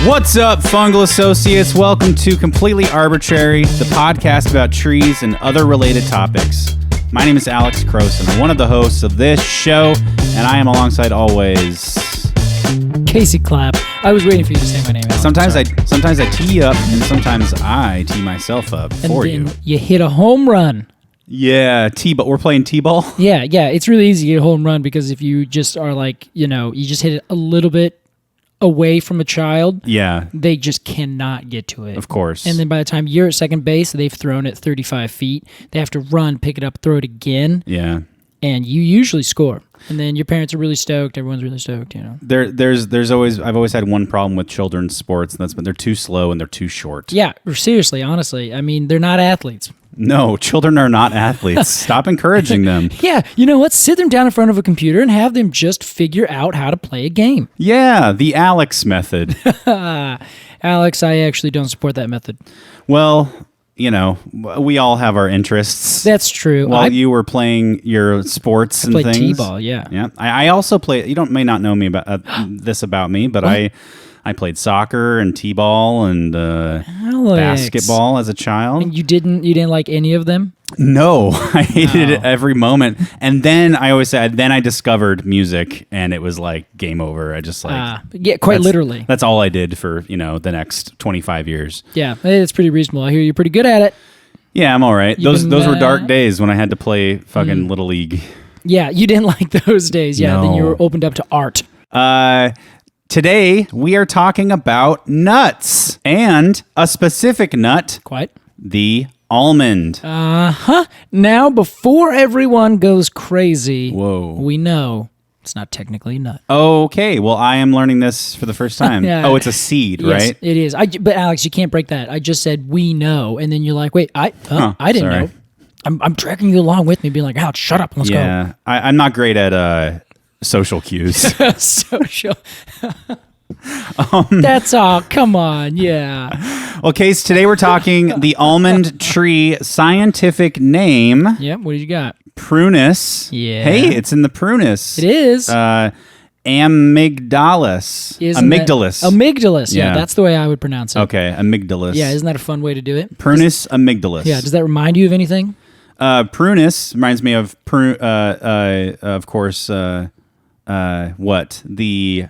What's up, fungal associates? Welcome to Completely Arbortrary, the podcast about trees and other related topics. My name is Alex Crowson. I'm one of the hosts of this show, and I am alongside always Casey Clapp. I was waiting for you to say my name. Alex. Sometimes I tee you up, and sometimes I tee myself up for you. And then you hit a home run. Yeah, but we're playing t-ball. Yeah. It's really easy to get a home run because if you just are like, you just hit it a little bit away from a child, they just cannot get to it. Of course. And then by the time you're at second base, they've thrown it 35 feet. They have to run, pick it up, throw it again. Yeah. And you usually score. And then your parents are really stoked. Everyone's really stoked, There's always I've always had one problem with children's sports, and that's when they're too slow and they're too short. Yeah, seriously, honestly. I mean, they're not athletes. No, children are not athletes. Stop encouraging them. Yeah, you know what? Sit them down in front of a computer and have them just figure out how to play a game. Yeah, the Alex method. Alex, I actually don't support that method. Well, we all have our interests. That's true. While you were playing your sports and things. I played t-ball, yeah. Yeah. I also play, may not know me about this about me, but I played soccer and t-ball and basketball as a child. And you didn't like any of them? No, I hated it every moment. And then I discovered music, and it was like game over. I just quite literally. That's all I did for the next 25 years. Yeah, it's pretty reasonable. I hear you're pretty good at it. Yeah, I'm all right. Those were dark days when I had to play fucking Little League. Yeah, you didn't like those days. Yeah, no. Then you were opened up to art. Today, we are talking about nuts, and a specific nut. Quite. The almond. Now, before everyone goes crazy, whoa, we know it's not technically a nut. Okay, well, I am learning this for the first time. Yeah. Oh, it's a seed, yes, right? It is. But Alex, you can't break that. I just said we know, and then you're like, wait, I didn't know. I'm dragging you along with me, being like, Alex, shut up, let's go. Yeah, I'm not great at social cues. Social. That's all. Come on, yeah. Okay, so today we're talking the almond tree scientific name. Yep. What do you got? Prunus. Yeah. Hey, it's in the Prunus. It is. Amygdalus. Amygdalus. Yeah, that's the way I would pronounce it. Okay, amygdalus. Yeah, isn't that a fun way to do it? Prunus amygdalus. Yeah. Does that remind you of anything? Prunus reminds me of of course. What the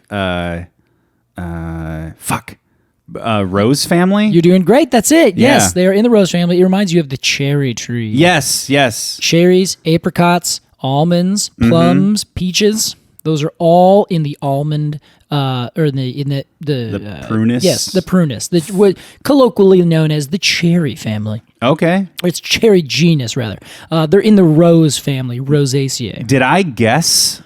rose family? You're doing great. That's it. Yeah. Yes, they are in the rose family. It reminds you of the cherry tree. Yes. Cherries, apricots, almonds, plums, peaches. Those are all in the almond, or in the prunus. Yes, the prunus, what colloquially known as the cherry family. Okay, it's cherry genus rather. They're in the rose family, Rosaceae. Did I guess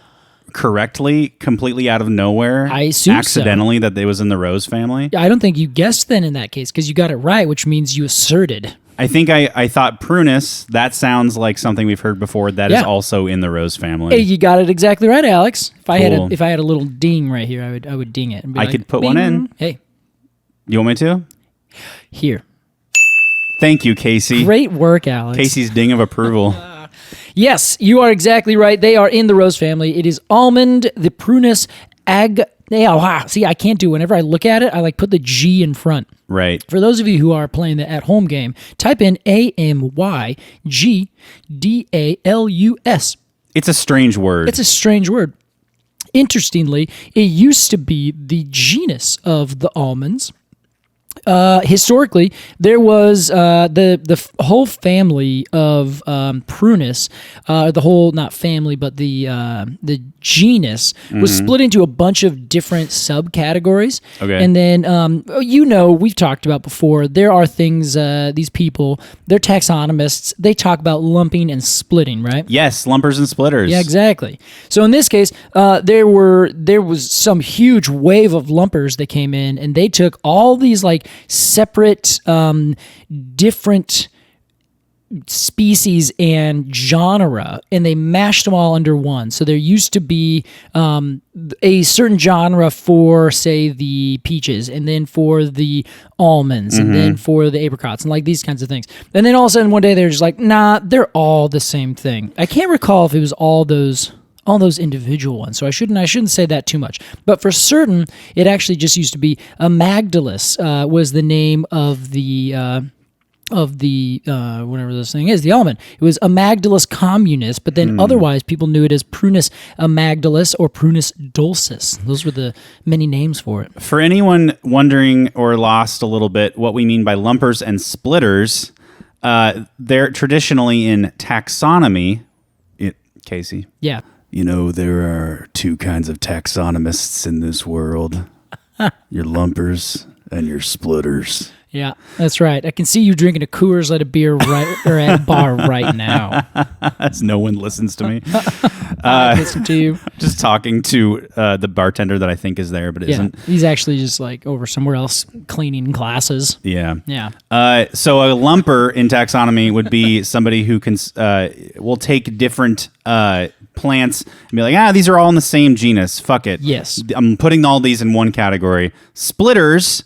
correctly, completely out of nowhere? I assume accidentally that they was in the rose family. I don't think you guessed then in that case because you got it right, which means you asserted. I think I thought prunus. That sounds like something we've heard before. That is also in the rose family. Hey, you got it exactly right, Alex. If I had a little ding right here, I would ding it. And be I could put one in. Hey, you want me to? Here. Thank you, Casey. Great work, Alex. Casey's ding of approval. Yes, you are exactly right. They are in the rose family. It is almond, the Prunus See, I can't do it. Whenever I look at it, I put the G in front. Right. For those of you who are playing the at-home game, type in AMYGDALUS. It's a strange word. It's a strange word. Interestingly, it used to be the genus of the almonds. Historically, there was the whole family of Prunus, the whole not family, but the genus was split into a bunch of different subcategories. Okay, and then we've talked about before. There are things these people, they're taxonomists. They talk about lumping and splitting, right? Yes, lumpers and splitters. Yeah, exactly. So in this case, there was some huge wave of lumpers that came in, and they took all these separate, different species and genre, and they mashed them all under one. So there used to be a certain genre for, say, the peaches, and then for the almonds, and then for the apricots, and these kinds of things. And then all of a sudden one day they're just like, nah, they're all the same thing. I can't recall if it was all those all those individual ones. So I shouldn't say that too much. But for certain, it actually just used to be amygdalus was the name of the whatever this thing is, the almond. It was amygdalus communis, but then otherwise people knew it as Prunus amygdalus or Prunus dulcis. Those were the many names for it. For anyone wondering or lost a little bit what we mean by lumpers and splitters, they're traditionally in taxonomy. Casey? Yeah. You know, there are two kinds of taxonomists in this world. Your lumpers and your splitters. Yeah, that's right. I can see you drinking a Coors Light of beer at a bar right now. As no one listens to me. I listen to you. Just talking to the bartender that I think is there, but isn't. He's actually just like over somewhere else cleaning glasses. Yeah. Yeah. So a lumper in taxonomy would be somebody who can will take different plants and be like, these are all in the same genus. Fuck it. Yes. I'm putting all these in one category. Splitters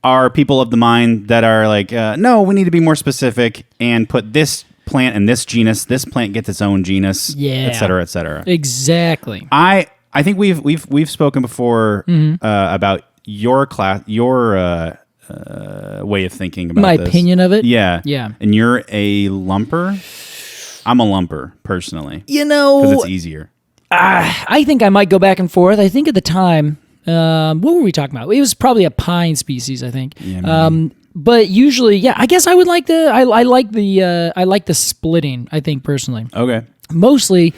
are people of the mind that are like, no, we need to be more specific and put this plant in this genus. This plant gets its own genus, et cetera, et cetera. Exactly. I think we've spoken before about your class, your way of thinking about my this. opinion of it. Yeah, yeah. And you're a lumper. I'm a lumper personally. You know, because it's easier. I think I might go back and forth. I think at the time. What were we talking about? It was probably a pine species, I think. Yeah, but usually, I guess I would like I like the splitting, I think, personally. Okay. Mostly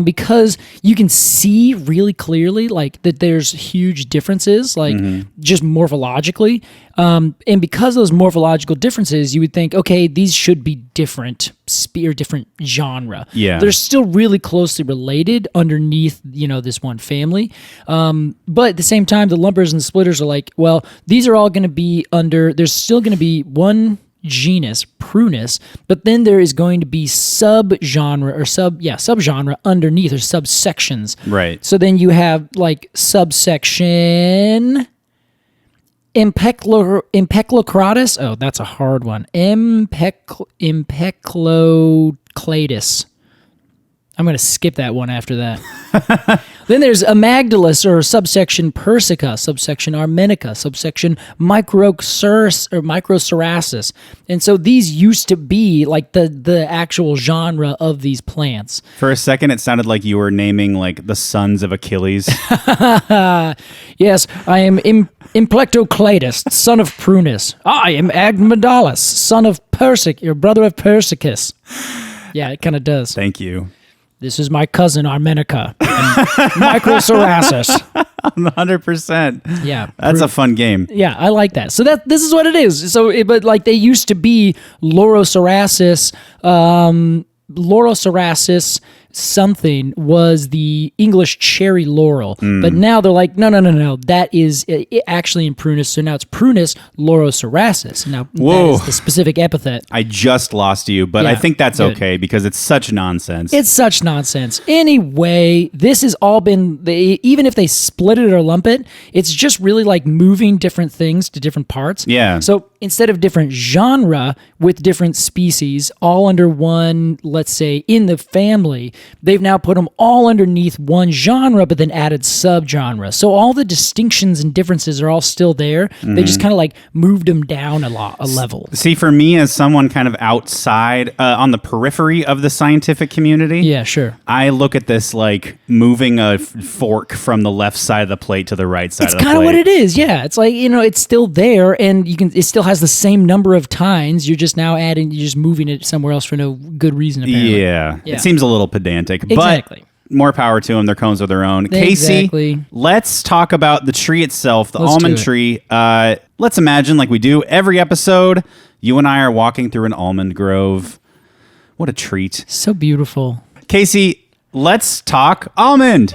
because you can see really clearly like that there's huge differences, like just morphologically. And because of those morphological differences, you would think, okay, these should be different or different genre. Yeah. They're still really closely related underneath, this one family. But at the same time, the lumpers and the splitters are like, well, these are all going to be there's still going to be one genus, Prunus, but then there is going to be subgenre or subgenre underneath or subsections. Right. So then you have like subsection Impeclocratus. Oh, that's a hard one. Impeclocladus. I'm going to skip that one after that. Then there's amygdalus or subsection persica, subsection armenica, subsection microcerassus. And so these used to be like the actual genre of these plants. For a second, it sounded like you were naming like the sons of Achilles. Yes, I am Implectocladus, son of Prunus. I am amygdalus, son of your brother of Persicus. Yeah, it kind of does. Thank you. This is my cousin Armenica, Microcerassus. 100%. Yeah, that's a fun game. Yeah, I like that. So this is what it is. So, but like they used to be Lorocerassus. Lorocerassus something was the English cherry laurel, but now they're like, no, that is actually in Prunus. So now it's Prunus lorocerassus. Now that is the specific epithet. I just lost you, but I think that's okay because it's such nonsense. It's such nonsense. Anyway, this has all been even if they split it or lump it, it's just really like moving different things to different parts. Yeah. So instead of different genre with different species all under one, let's say in the family, they've now put them all underneath one genre, but then added subgenre. So all the distinctions and differences are all still there. They just kind of like moved them down a level. See, for me as someone kind of outside, on the periphery of the scientific community, yeah, sure. I look at this like moving a fork from the left side of the plate to the right side of the plate. It's kind of what it is, yeah. It's like, it's still there, and it still has the same number of tines. You're just you're just moving it somewhere else for no good reason, apparently. Yeah. It seems a little pedantic. Exactly. But more power to them. Their cones are their own. Exactly. Casey, let's talk about the tree itself, the Let's almond do it. tree. Let's imagine, like we do every episode, you and I are walking through an almond grove. What a treat. So beautiful. Casey, let's talk almond.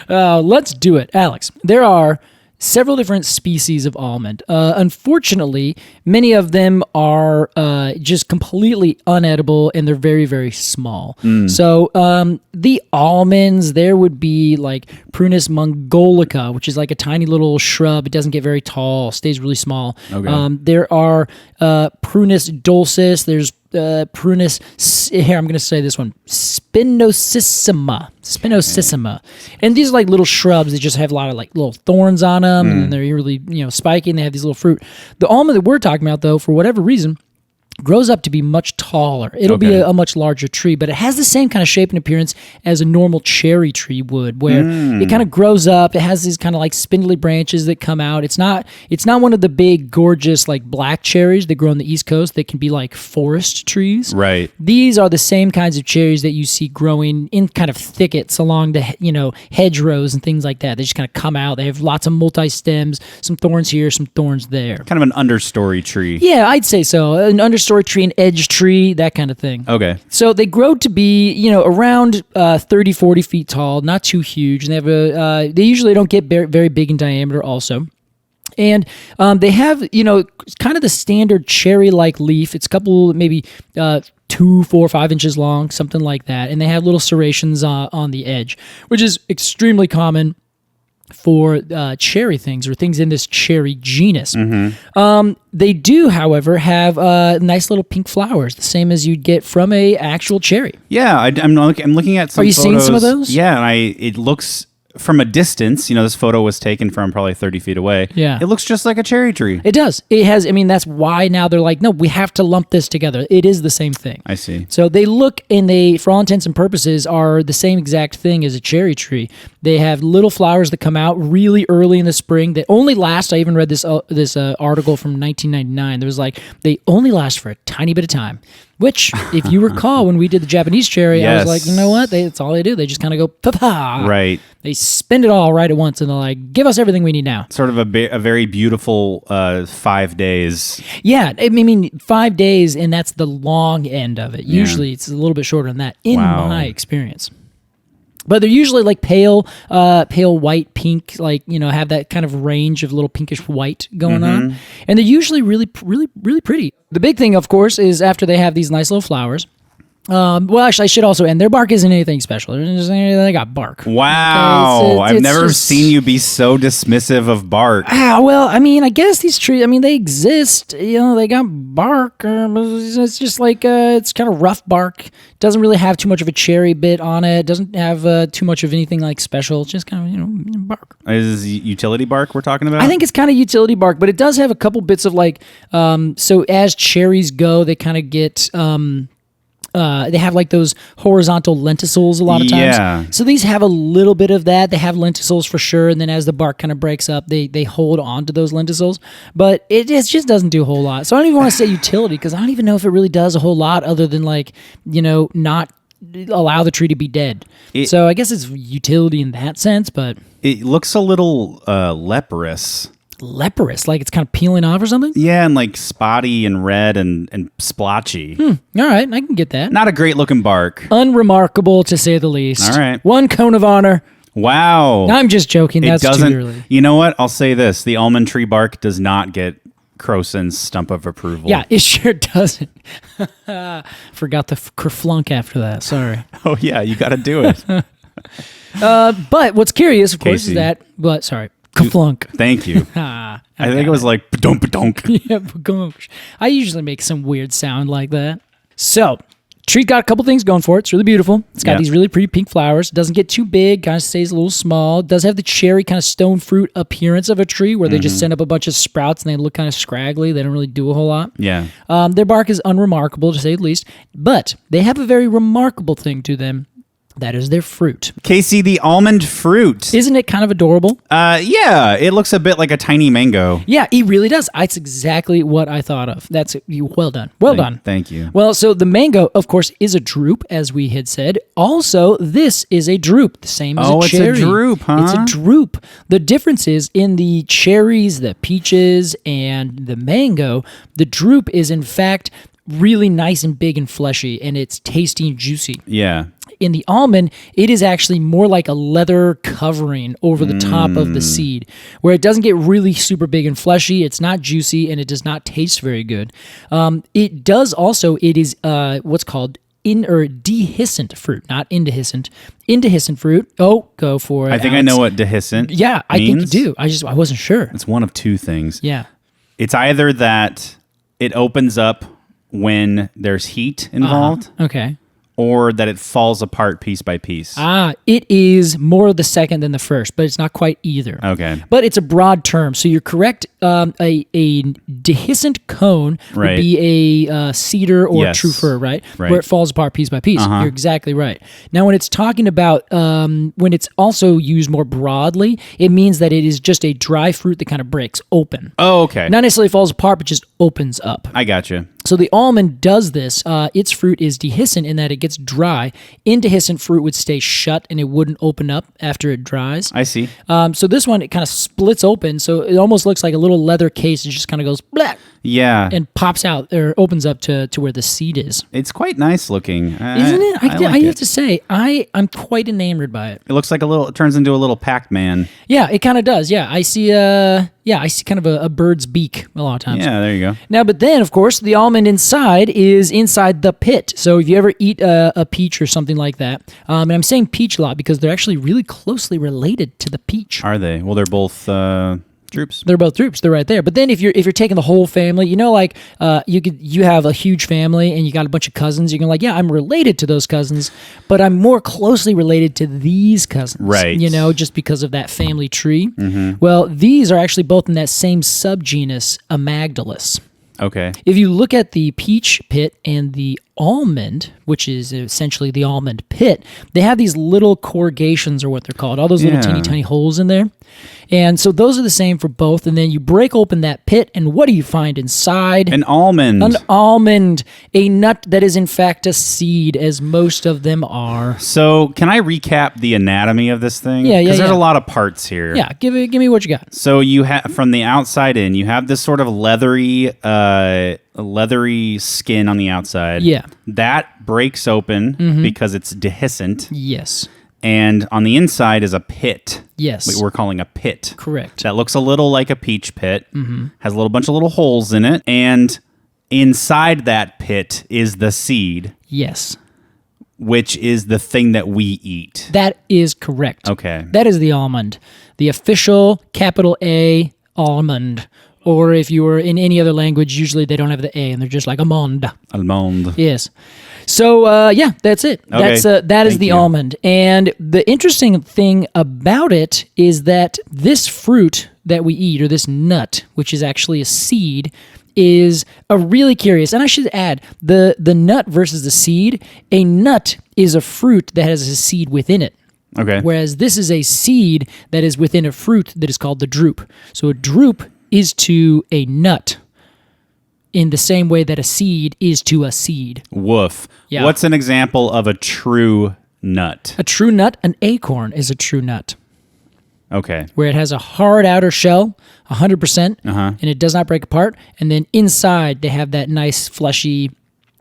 Let's do it. Alex, there are several different species of almond. Unfortunately, many of them are just completely unedible, and they're very, very small. So the almonds, there would be like Prunus mongolica, which is like a tiny little shrub. It doesn't get very tall, stays really small. Okay. There are Prunus dulcis. There's Prunus. Here, I'm going to say this one, spinosissima. And these are like little shrubs that just have a lot of like little thorns on them, and they're really spiky, and they have these little fruit. The almond that we're talking about, though, for whatever reason, grows up to be much taller. It'll be a much larger tree, but it has the same kind of shape and appearance as a normal cherry tree would, where it kind of grows up. It has these kind of like spindly branches that come out. It's not one of the big, gorgeous, like black cherries that grow on the East Coast that can be like forest trees. Right. These are the same kinds of cherries that you see growing in kind of thickets along the hedgerows and things like that. They just kind of come out. They have lots of multi-stems, some thorns here, some thorns there. Kind of an understory tree. Yeah, I'd say so. An understory tree, an edge tree, that kind of thing. Okay. So they grow to be, around 30, 40 feet tall, not too huge. And they usually don't get very big in diameter also. And they have, kind of the standard cherry-like leaf. It's a couple, maybe 2, 4, 5 inches long, something like that. And they have little serrations on the edge, which is extremely common for cherry things or things in this cherry genus. They do, however, have nice little pink flowers, the same as you'd get from a actual cherry. Yeah, I'm looking at some Are you photos. seeing some of those? Yeah, and it looks from a distance, this photo was taken from probably 30 feet away. Yeah. It looks just like a cherry tree. It does. It has, that's why now they're like, no, we have to lump this together. It is the same thing. I see. So they look and they, for all intents and purposes, are the same exact thing as a cherry tree. They have little flowers that come out really early in the spring that only last, I even read this article from 1999. There was like, they only last for a tiny bit of time. Which, if you recall, when we did the Japanese cherry, I was like, you know what? That's all they do. They just kind of go, pa-pa. Right. They spend it all right at once, and they're like, give us everything we need now. Sort of a very beautiful 5 days. Yeah, 5 days, and that's the long end of it. Usually, it's a little bit shorter than that, in my experience. But they're usually like pale white, pink, have that kind of range of little pinkish white going on. And they're usually really, really, really pretty. The big thing, of course, is after they have these nice little flowers. Well, actually, I should also end. Their bark isn't anything special. They got bark. Wow. Okay, I've never seen you be so dismissive of bark. Well, I guess these trees, they exist. They got bark. It's just like, it's kind of rough bark. Doesn't really have too much of a cherry bit on it. Doesn't have too much of anything like special. It's just kind of, bark. Is this utility bark we're talking about? I think it's kind of utility bark, but it does have a couple bits of so as cherries go, they kind of get... they have like those horizontal lenticels a lot of times. Yeah. So these have a little bit of that. They have lenticels for sure. And then as the bark kind of breaks up, they hold on to those lenticels. But it just doesn't do a whole lot. So I don't even want to say utility because I don't even know if it really does a whole lot other than not allow the tree to be dead. So I guess it's utility in that sense, but... It looks a little leprous. Leprous, like it's kind of peeling off or something? Yeah, and like spotty and red and splotchy. All right, I can get that. Not a great looking bark. Unremarkable, to say the least. All right. 1 cone of honor. Wow. I'm just joking. That's too early. You know what? I'll say this. The almond tree bark does not get Crowson's stump of approval. Yeah, it sure doesn't. Forgot the kerflunk after that. Sorry. Oh, yeah, you got to do it. But what's curious, of course, is that... But, sorry. Ka-flunk. Thank you. I think it was like ba-dunk, ba-dunk. Yeah, ba-gonk. I usually make some weird sound like that. So, tree's got a couple things going for it. It's really beautiful. It's got these really pretty pink flowers. It doesn't get too big. Kind of stays a little small. It does have the cherry kind of stone fruit appearance of a tree where they just send up a bunch of sprouts and they look kind of scraggly. They don't really do a whole lot. Yeah. Their bark is unremarkable, to say the least. But they have a very remarkable thing to them. That is their fruit. Casey, the almond fruit. Isn't it kind of adorable? Yeah, it looks a bit like a tiny mango. Yeah, it really does. That's exactly what I thought of. That's well done. Well done. Thank you. Well, so the mango, of course, is a drupe, as we had said. Also, this is a drupe, the same as a cherry. Oh, it's a drupe, huh? It's a drupe. The difference is in the cherries, the peaches, and the mango, the drupe is, in fact, really nice and big and fleshy, and it's tasty and juicy. Yeah. In the almond, it is actually more like a leather covering over the top of the seed, where it doesn't get really super big and fleshy. It's not juicy, and it does not taste very good. It does also, it is what's called dehiscent fruit, not indehiscent. Indehiscent fruit. Oh, go for it. I think Alex. I know what dehiscent Yeah, I think you do. I wasn't sure. It's one of two things. Yeah. It's either that it opens up when there's heat involved, Okay. or that it falls apart piece by piece? It is more the second than the first, but it's not quite either. Okay. But it's a broad term, so you're correct. A dehiscent cone would be a cedar or true fir, right? Where it falls apart piece by piece. You're exactly right. Now, when it's talking about when it's also used more broadly, it means that it is just a dry fruit that kind of breaks open. Oh, okay. Not necessarily falls apart, but just opens up. I gotcha. So the almond does this. Its fruit is dehiscent in that it gets dry. Indehiscent fruit would stay shut and it wouldn't open up after it dries. I see. So this one, it kind of splits open. So it almost looks like a little leather case. It just kind of goes black. Yeah. And pops out or opens up to where the seed is. It's quite nice looking. Isn't it? I have to say, I'm quite enamored by it. It looks like it turns into a little Pac-Man. Yeah, it kind of does. Yeah, I see kind of a bird's beak a lot of times. Yeah, there you go. Now, but then, of course, the almond inside is inside the pit. So if you ever eat a peach or something like that, and I'm saying peach a lot because they're actually really closely related to the peach. Are they? Well, they're both drupes. They're both drupes. They're right there. But then if you're taking the whole family, like you have a huge family and you got a bunch of cousins, you can like, yeah, I'm related to those cousins, but I'm more closely related to these cousins. Right. Just because of that family tree. Mm-hmm. Well, these are actually both in that same subgenus, amygdalus. Okay. If you look at the peach pit and the almond, which is essentially the almond pit, they have these little corrugations, or what they're called, all those little teeny tiny holes in there. And so those are the same for both. And then you break open that pit, and what do you find inside? An almond. An almond, a nut that is in fact a seed, as most of them are. So can I recap the anatomy of this thing? Yeah. Because there's a lot of parts here. Yeah, give me what you got. So you have, from the outside in, you have this sort of leathery skin on the outside. Yeah. That breaks open because it's dehiscent. Yes. And on the inside is a pit. Yes. We're calling a pit. Correct. That looks a little like a peach pit. Has a little bunch of little holes in it. And inside that pit is the seed. Yes. Which is the thing that we eat. That is correct. Okay. That is the almond. The official capital A almond. Or if you were in any other language, usually they don't have the A and they're just like almond. Almond. Yes. So, that's it. Okay. That is the almond. And the interesting thing about it is that this fruit that we eat, or this nut, which is actually a seed, is a really curious. And I should add, the nut versus the seed, a nut is a fruit that has a seed within it. Okay. Whereas this is a seed that is within a fruit that is called the drupe. So a drupe is to a nut in the same way that a seed is to a seed. Woof. Yeah. What's an example of a true nut? A true nut, an acorn, is a true nut. Okay. Where it has a hard outer shell, 100%, and it does not break apart. And then inside, they have that nice fleshy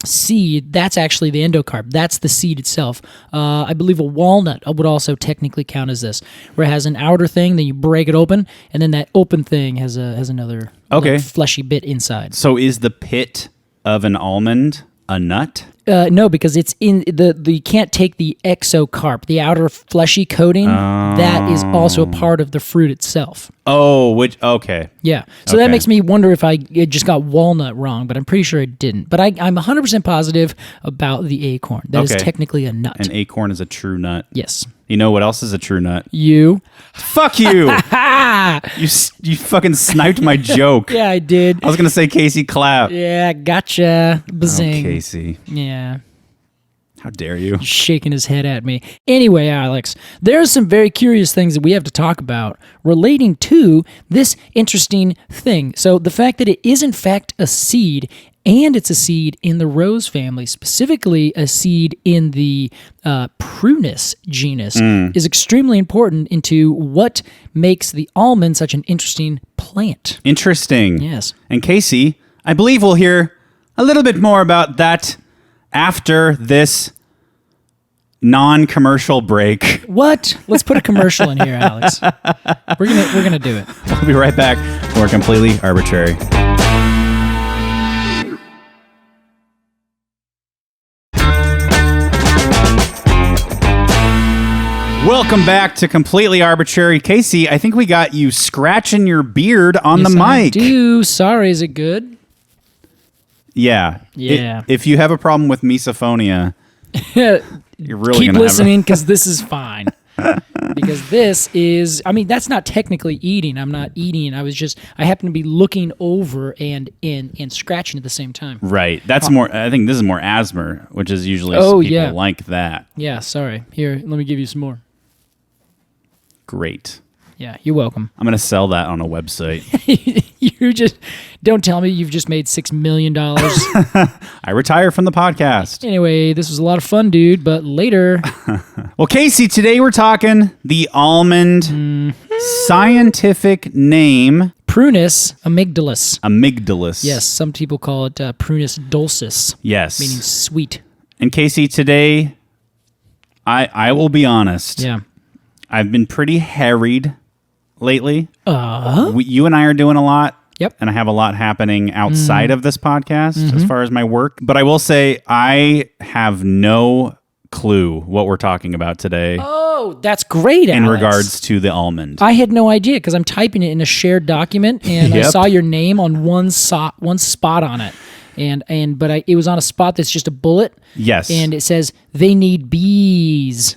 seed. That's actually the endocarp. That's the seed itself. I believe a walnut would also technically count as this, where it has an outer thing, then you break it open, and then that open thing has another fleshy bit inside. So is the pit of an almond a nut? No, because it's in you can't take the exocarp, the outer fleshy coating. That is also a part of the fruit itself. Oh, okay. Yeah. So that makes me wonder if I just got walnut wrong, but I'm pretty sure I didn't. But I'm 100% positive about the acorn. That is technically a nut. An acorn is a true nut. Yes. You know what else is a true nut? You. Fuck you! You fucking sniped my joke. Yeah, I did. I was gonna say Casey Clapp. Yeah, gotcha. Bazing. Oh, Casey. Yeah. How dare you? He's shaking his head at me. Anyway, Alex, there are some very curious things that we have to talk about relating to this interesting thing. So the fact that it is in fact a seed, and it's a seed in the rose family, specifically a seed in the Prunus genus, is extremely important into what makes the almond such an interesting plant. Interesting. Yes. And Casey, I believe we'll hear a little bit more about that after this non-commercial break. What? Let's put a commercial in here, Alex. We're gonna do it. We'll be right back for Completely Arbortrary. Welcome back to Completely Arbortrary. Casey, I think we got you scratching your beard on the mic. I do. Sorry, is it good? Yeah. Yeah. If you have a problem with misophonia, you're really Keep gonna listening because this is fine. Because this is, I mean, that's not technically eating. I'm not eating. I happen to be looking over and scratching at the same time. Right. That's more, I think this is more asthma, which is usually people like that. Yeah, sorry. Here, let me give you some more. Great. Yeah, you're welcome. I'm going to sell that on a website. Don't tell me you've just made $6 million. I retire from the podcast. Anyway, this was a lot of fun, dude, but later. Well, Casey, today we're talking the almond scientific name. Prunus amygdalus. Amygdalus. Yes, some people call it Prunus dulcis. Yes. Meaning sweet. And Casey, today, I will be honest. Yeah. I've been pretty harried lately. Uh-huh. You and I are doing a lot. Yep. And I have a lot happening outside of this podcast as far as my work. But I will say I have no clue what we're talking about today Oh, that's great, Alex. in regards to the almond. I had no idea because I'm typing it in a shared document and I Yep. saw your name on one spot on it. But it was on a spot that's just a bullet. Yes. And it says they need bees.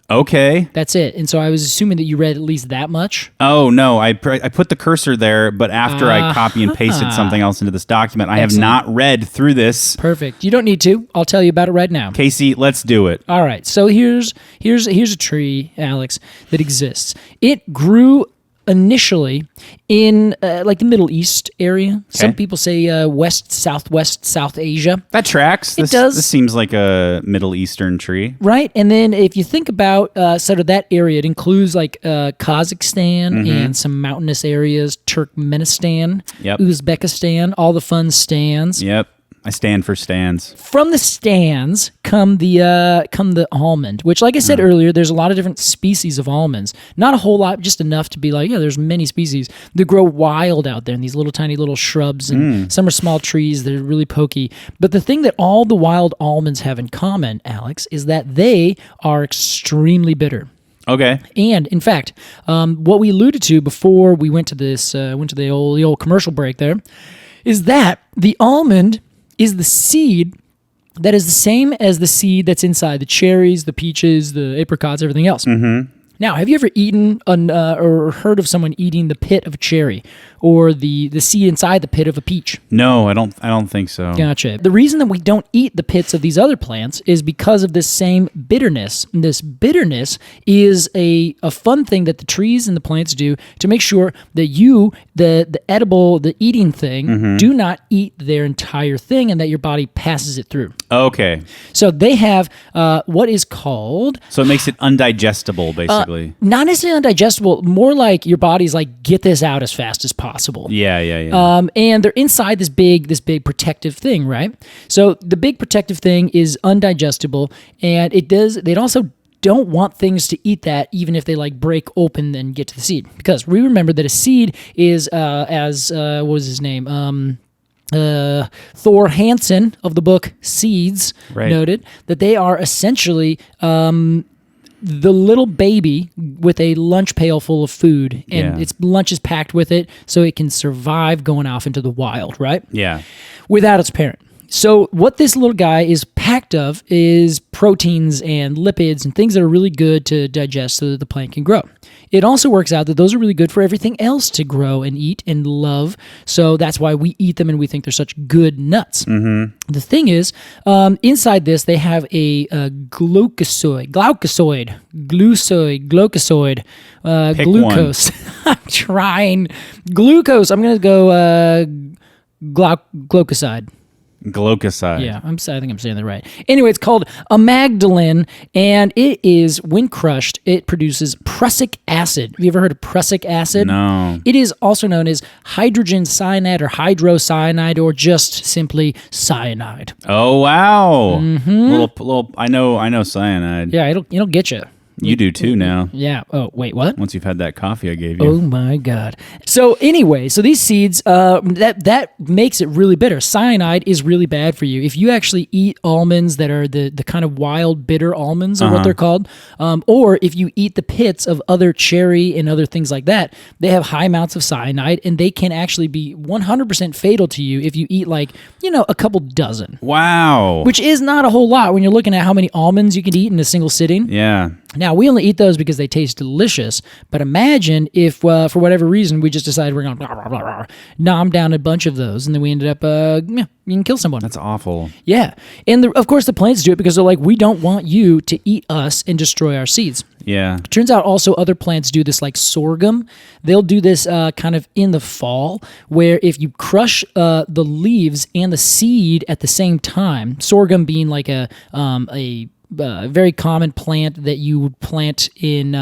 Okay. That's it. And so I was assuming that you read at least that much. Oh, no. I put the cursor there, but after I copy and pasted something else into this document, I have not read through this. Perfect. You don't need to. I'll tell you about it right now. Casey, let's do it. All right. So here's a tree, Alex, that exists. It grew initially in like the Middle East area. Some people say West, Southwest, South Asia. That tracks. It does. This seems like a Middle Eastern tree. Right. And then if you think about sort of that area, it includes like Kazakhstan and some mountainous areas, Turkmenistan, Yep. Uzbekistan, all the fun stands. Yep. I stand for stands. From the stands come the almond, which, like I said earlier, there's a lot of different species of almonds. Not a whole lot, just enough to be like, yeah, there's many species. They grow wild out there in these little tiny little shrubs, and some are small trees. They're really pokey. But the thing that all the wild almonds have in common, Alex, is that they are extremely bitter. Okay. And in fact, what we alluded to before we went to the old commercial break there, is that the almond is the seed that is the same as the seed that's inside the cherries, the peaches, the apricots, everything else. Mm-hmm. Now, have you ever eaten or heard of someone eating the pit of a cherry or the seed inside the pit of a peach? No, I don't think so. Gotcha. The reason that we don't eat the pits of these other plants is because of this same bitterness. And this bitterness is a fun thing that the trees and the plants do to make sure that you, the edible, the eating thing, do not eat their entire thing and that your body passes it through. Okay. So they have what is called... So it makes it undigestible, basically. Not necessarily undigestible, more like your body's like, get this out as fast as possible. Yeah. And they're inside this big protective thing, right? So the big protective thing is undigestible, and they also don't want things to eat that, even if they like break open and get to the seed. Because we remember that a seed is, what was his name? Thor Hansen of the book Seeds noted that they are essentially the little baby with a lunch pail full of food, and its lunch is packed with it so it can survive going off into the wild, right? Yeah. Without its parent. So what this little guy is packed of is proteins and lipids and things that are really good to digest so that the plant can grow. It also works out that those are really good for everything else to grow and eat and love. So that's why we eat them and we think they're such good nuts. Mm-hmm. The thing is, inside this, they have a glucose. I'm trying. Glucose. I'm going to go glucoside. Glucoside. Yeah, I think I'm saying that right. Anyway, it's called amygdalin, and it is, when crushed, it produces prussic acid. Have you ever heard of prussic acid? No. It is also known as hydrogen cyanide or hydrocyanide or just simply cyanide. Oh wow. Mm-hmm. Little. I know cyanide. Yeah, it'll get you. You do too now. Yeah. Oh, wait, what? Once you've had that coffee I gave you. Oh my God. So anyway, these seeds, that makes it really bitter. Cyanide is really bad for you. If you actually eat almonds that are the kind of wild bitter almonds are what they're called, or if you eat the pits of other cherry and other things like that, they have high amounts of cyanide and they can actually be 100% fatal to you if you eat a couple dozen. Wow. Which is not a whole lot when you're looking at how many almonds you can eat in a single sitting. Yeah. Now, we only eat those because they taste delicious, but imagine if, for whatever reason, we just decided we're going to nom down a bunch of those, and then we ended up, you can kill someone. That's awful. Yeah. And, of course, the plants do it because they're like, we don't want you to eat us and destroy our seeds. Yeah. Turns out also other plants do this, like sorghum. They'll do this kind of in the fall, where if you crush the leaves and the seed at the same time, sorghum being like a very common plant that you would plant in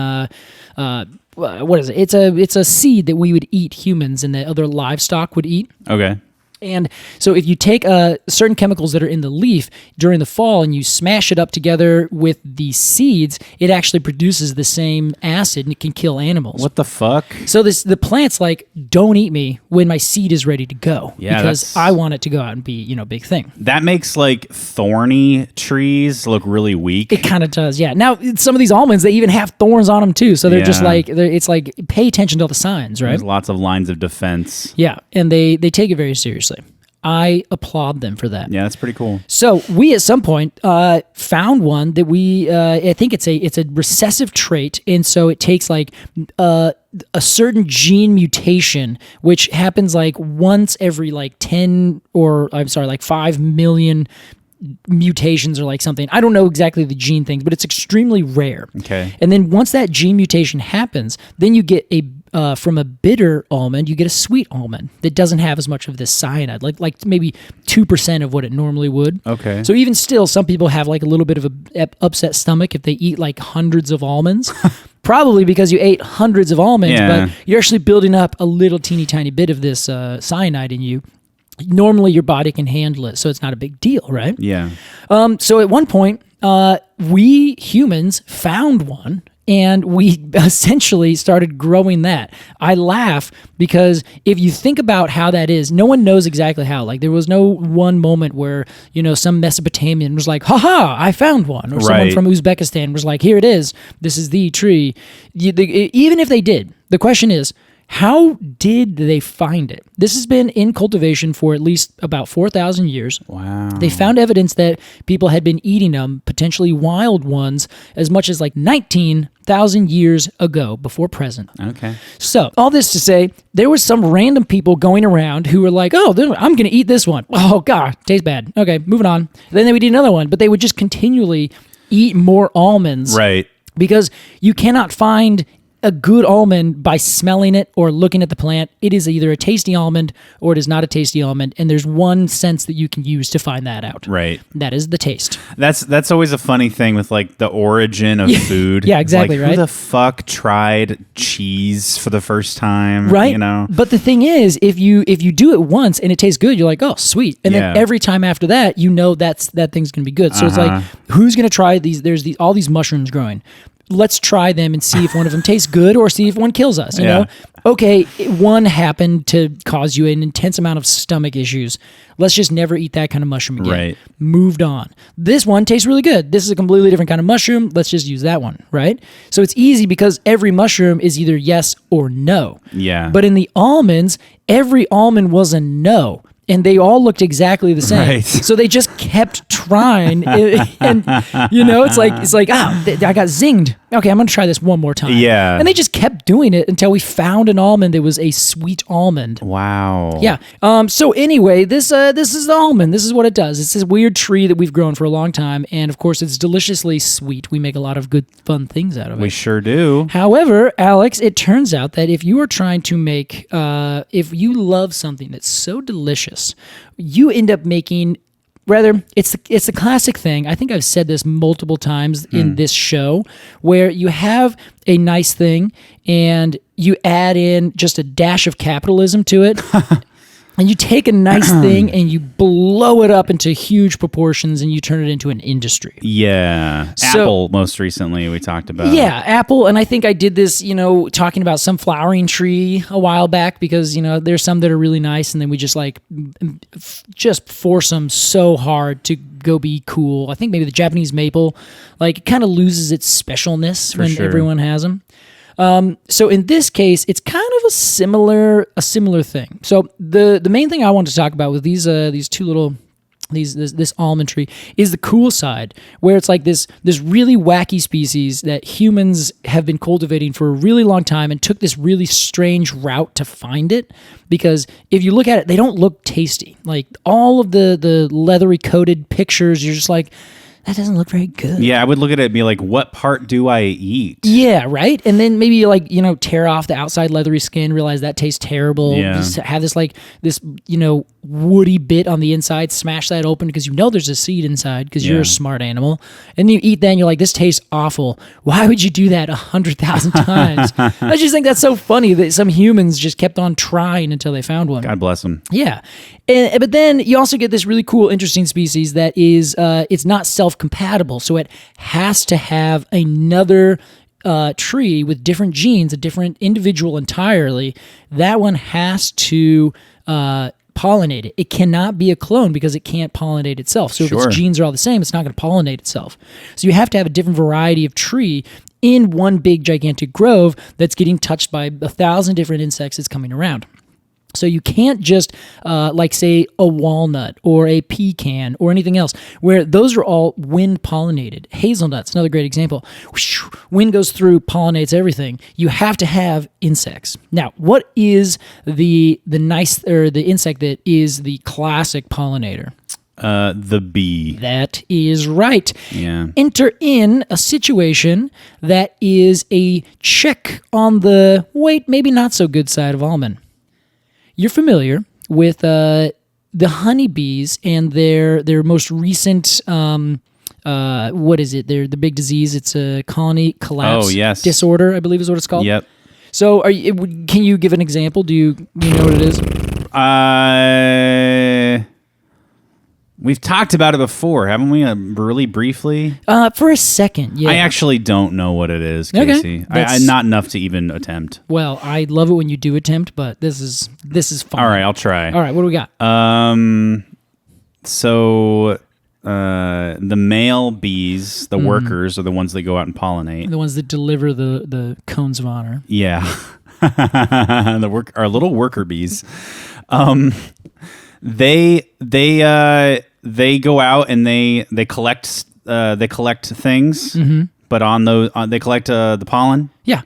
what is it? It's a seed that we would eat, humans, and that other livestock would eat. Okay. And so if you take certain chemicals that are in the leaf during the fall and you smash it up together with the seeds, it actually produces the same acid and it can kill animals. What the fuck? So the plant's like, don't eat me when my seed is ready to go, because I want it to go out and be, a big thing. That makes like thorny trees look really weak. It kind of does, yeah. Now, some of these almonds, they even have thorns on them too. So they're just like, it's like, pay attention to all the signs, right? There's lots of lines of defense. Yeah, and they take it very seriously. I applaud them for that. Yeah, that's pretty cool. So we at some point found one that I think it's a recessive trait, and so it takes like a certain gene mutation, which happens like once every like 5 million mutations or like something. I don't know exactly the gene things, but it's extremely rare. Okay. And then once that gene mutation happens, then you get from a bitter almond, you get a sweet almond that doesn't have as much of this cyanide, like maybe 2% of what it normally would. Okay. So even still, some people have like a little bit of a upset stomach if they eat like hundreds of almonds. Probably because you ate hundreds of almonds, but you're actually building up a little teeny tiny bit of this cyanide in you. Normally your body can handle it, so it's not a big deal, right? Yeah. So at one point, we humans found one, and we essentially started growing that. I laugh because if you think about how that is, no one knows exactly how. Like, there was no one moment where, some Mesopotamian was like, ha, I found one. Or someone from Uzbekistan was like, here it is. This is the tree. Even if they did, the question is, how did they find it? This has been in cultivation for at least about 4,000 years. Wow. They found evidence that people had been eating them, potentially wild ones, as much as like 19,000 years ago, before present. Okay. So, all this to say, there was some random people going around who were like, oh, I'm going to eat this one. Oh, God, tastes bad. Okay, moving on. Then they would eat another one, but they would just continually eat more almonds. Right. Because you cannot find a good almond by smelling it or looking at the plant. It is either a tasty almond or it is not a tasty almond, and there's one sense that you can use to find that out. Right. That is the taste. That's always a funny thing with like the origin of food. Yeah, exactly, like, right? Who the fuck tried cheese for the first time? Right. But the thing is, if you do it once and it tastes good, you're like, oh, sweet. And then every time after that, that thing's gonna be good. So it's like, who's gonna try these? There's all these mushrooms growing. Let's try them and see if one of them tastes good or see if one kills us, you know? Okay, one happened to cause you an intense amount of stomach issues. Let's just never eat that kind of mushroom again. Right. Moved on. This one tastes really good. This is a completely different kind of mushroom. Let's just use that one, right? So it's easy because every mushroom is either yes or no. Yeah. But in the almonds, every almond was a no. And they all looked exactly the same. Right. So they just kept trying. And it's like, I got zinged. Okay, I'm going to try this one more time. Yeah. And they just kept doing it until we found an almond that was a sweet almond. Wow. Yeah. So anyway, this is the almond. This is what it does. It's this weird tree that we've grown for a long time. And of course, it's deliciously sweet. We make a lot of good, fun things out of it. We sure do. However, Alex, it turns out that if you are trying to make, if you love something that's so delicious, you end up making, rather, it's the classic thing. I think I've said this multiple times in this show, where you have a nice thing and you add in just a dash of capitalism to it. And you take a nice thing and you blow it up into huge proportions and you turn it into an industry. Yeah. So- Apple, most recently, we talked about. Yeah, Apple, and I think I did this, talking about some flowering tree a while back because, there's some that are really nice and then we just just force them so hard to go be cool. I think maybe the Japanese maple, it kind of loses its specialness when everyone has them. So in this case, it's kind of a similar thing. So the main thing I want to talk about with these two little this almond tree is the cool side, where it's like this really wacky species that humans have been cultivating for a really long time and took this really strange route to find it. Because if you look at it, they don't look tasty. Like all of the leathery coated pictures, you're just like, that doesn't look very good. Yeah, I would look at it and be like, what part do I eat? Yeah, right? And then maybe tear off the outside leathery skin, realize that tastes terrible. Yeah. Just have this woody bit on the inside, smash that open because there's a seed inside because you're a smart animal. And you eat that and you're like, this tastes awful. Why would you do that 100,000 times? I just think that's so funny that some humans just kept on trying until they found one. God bless them. Yeah. But then you also get this really cool, interesting species that is, it's not self-compatible. So it has to have another tree with different genes, a different individual entirely. That one has to pollinate it. It cannot be a clone because it can't pollinate itself. So if its genes are all the same, it's not going to pollinate itself. So you have to have a different variety of tree in one big, gigantic grove that's getting touched by 1,000 different insects that's coming around. So you can't just, say, a walnut or a pecan or anything else, where those are all wind pollinated. Hazelnuts, another great example. Wind goes through, pollinates everything. You have to have insects. Now, what is the insect that is the classic pollinator? The bee. That is right. Yeah. Enter in a situation that is a check on the, maybe not so good side of almond. You're familiar with the honeybees and their most recent what is it? The big disease. It's a colony collapse disorder, I believe is what it's called. Yep. So, can you give an example? Do you know what it is? We've talked about it before, haven't we? Really briefly. For a second, yeah. I actually don't know what it is, Casey. Okay. Not enough to even attempt. Well, I love it when you do attempt, but this is fun. All right, I'll try. All right, what do we got? So the male bees, the workers, are the ones that go out and pollinate. The ones that deliver the cones of honor. Yeah, our little worker bees. They go out and they collect things, but on those they collect the pollen. Yeah.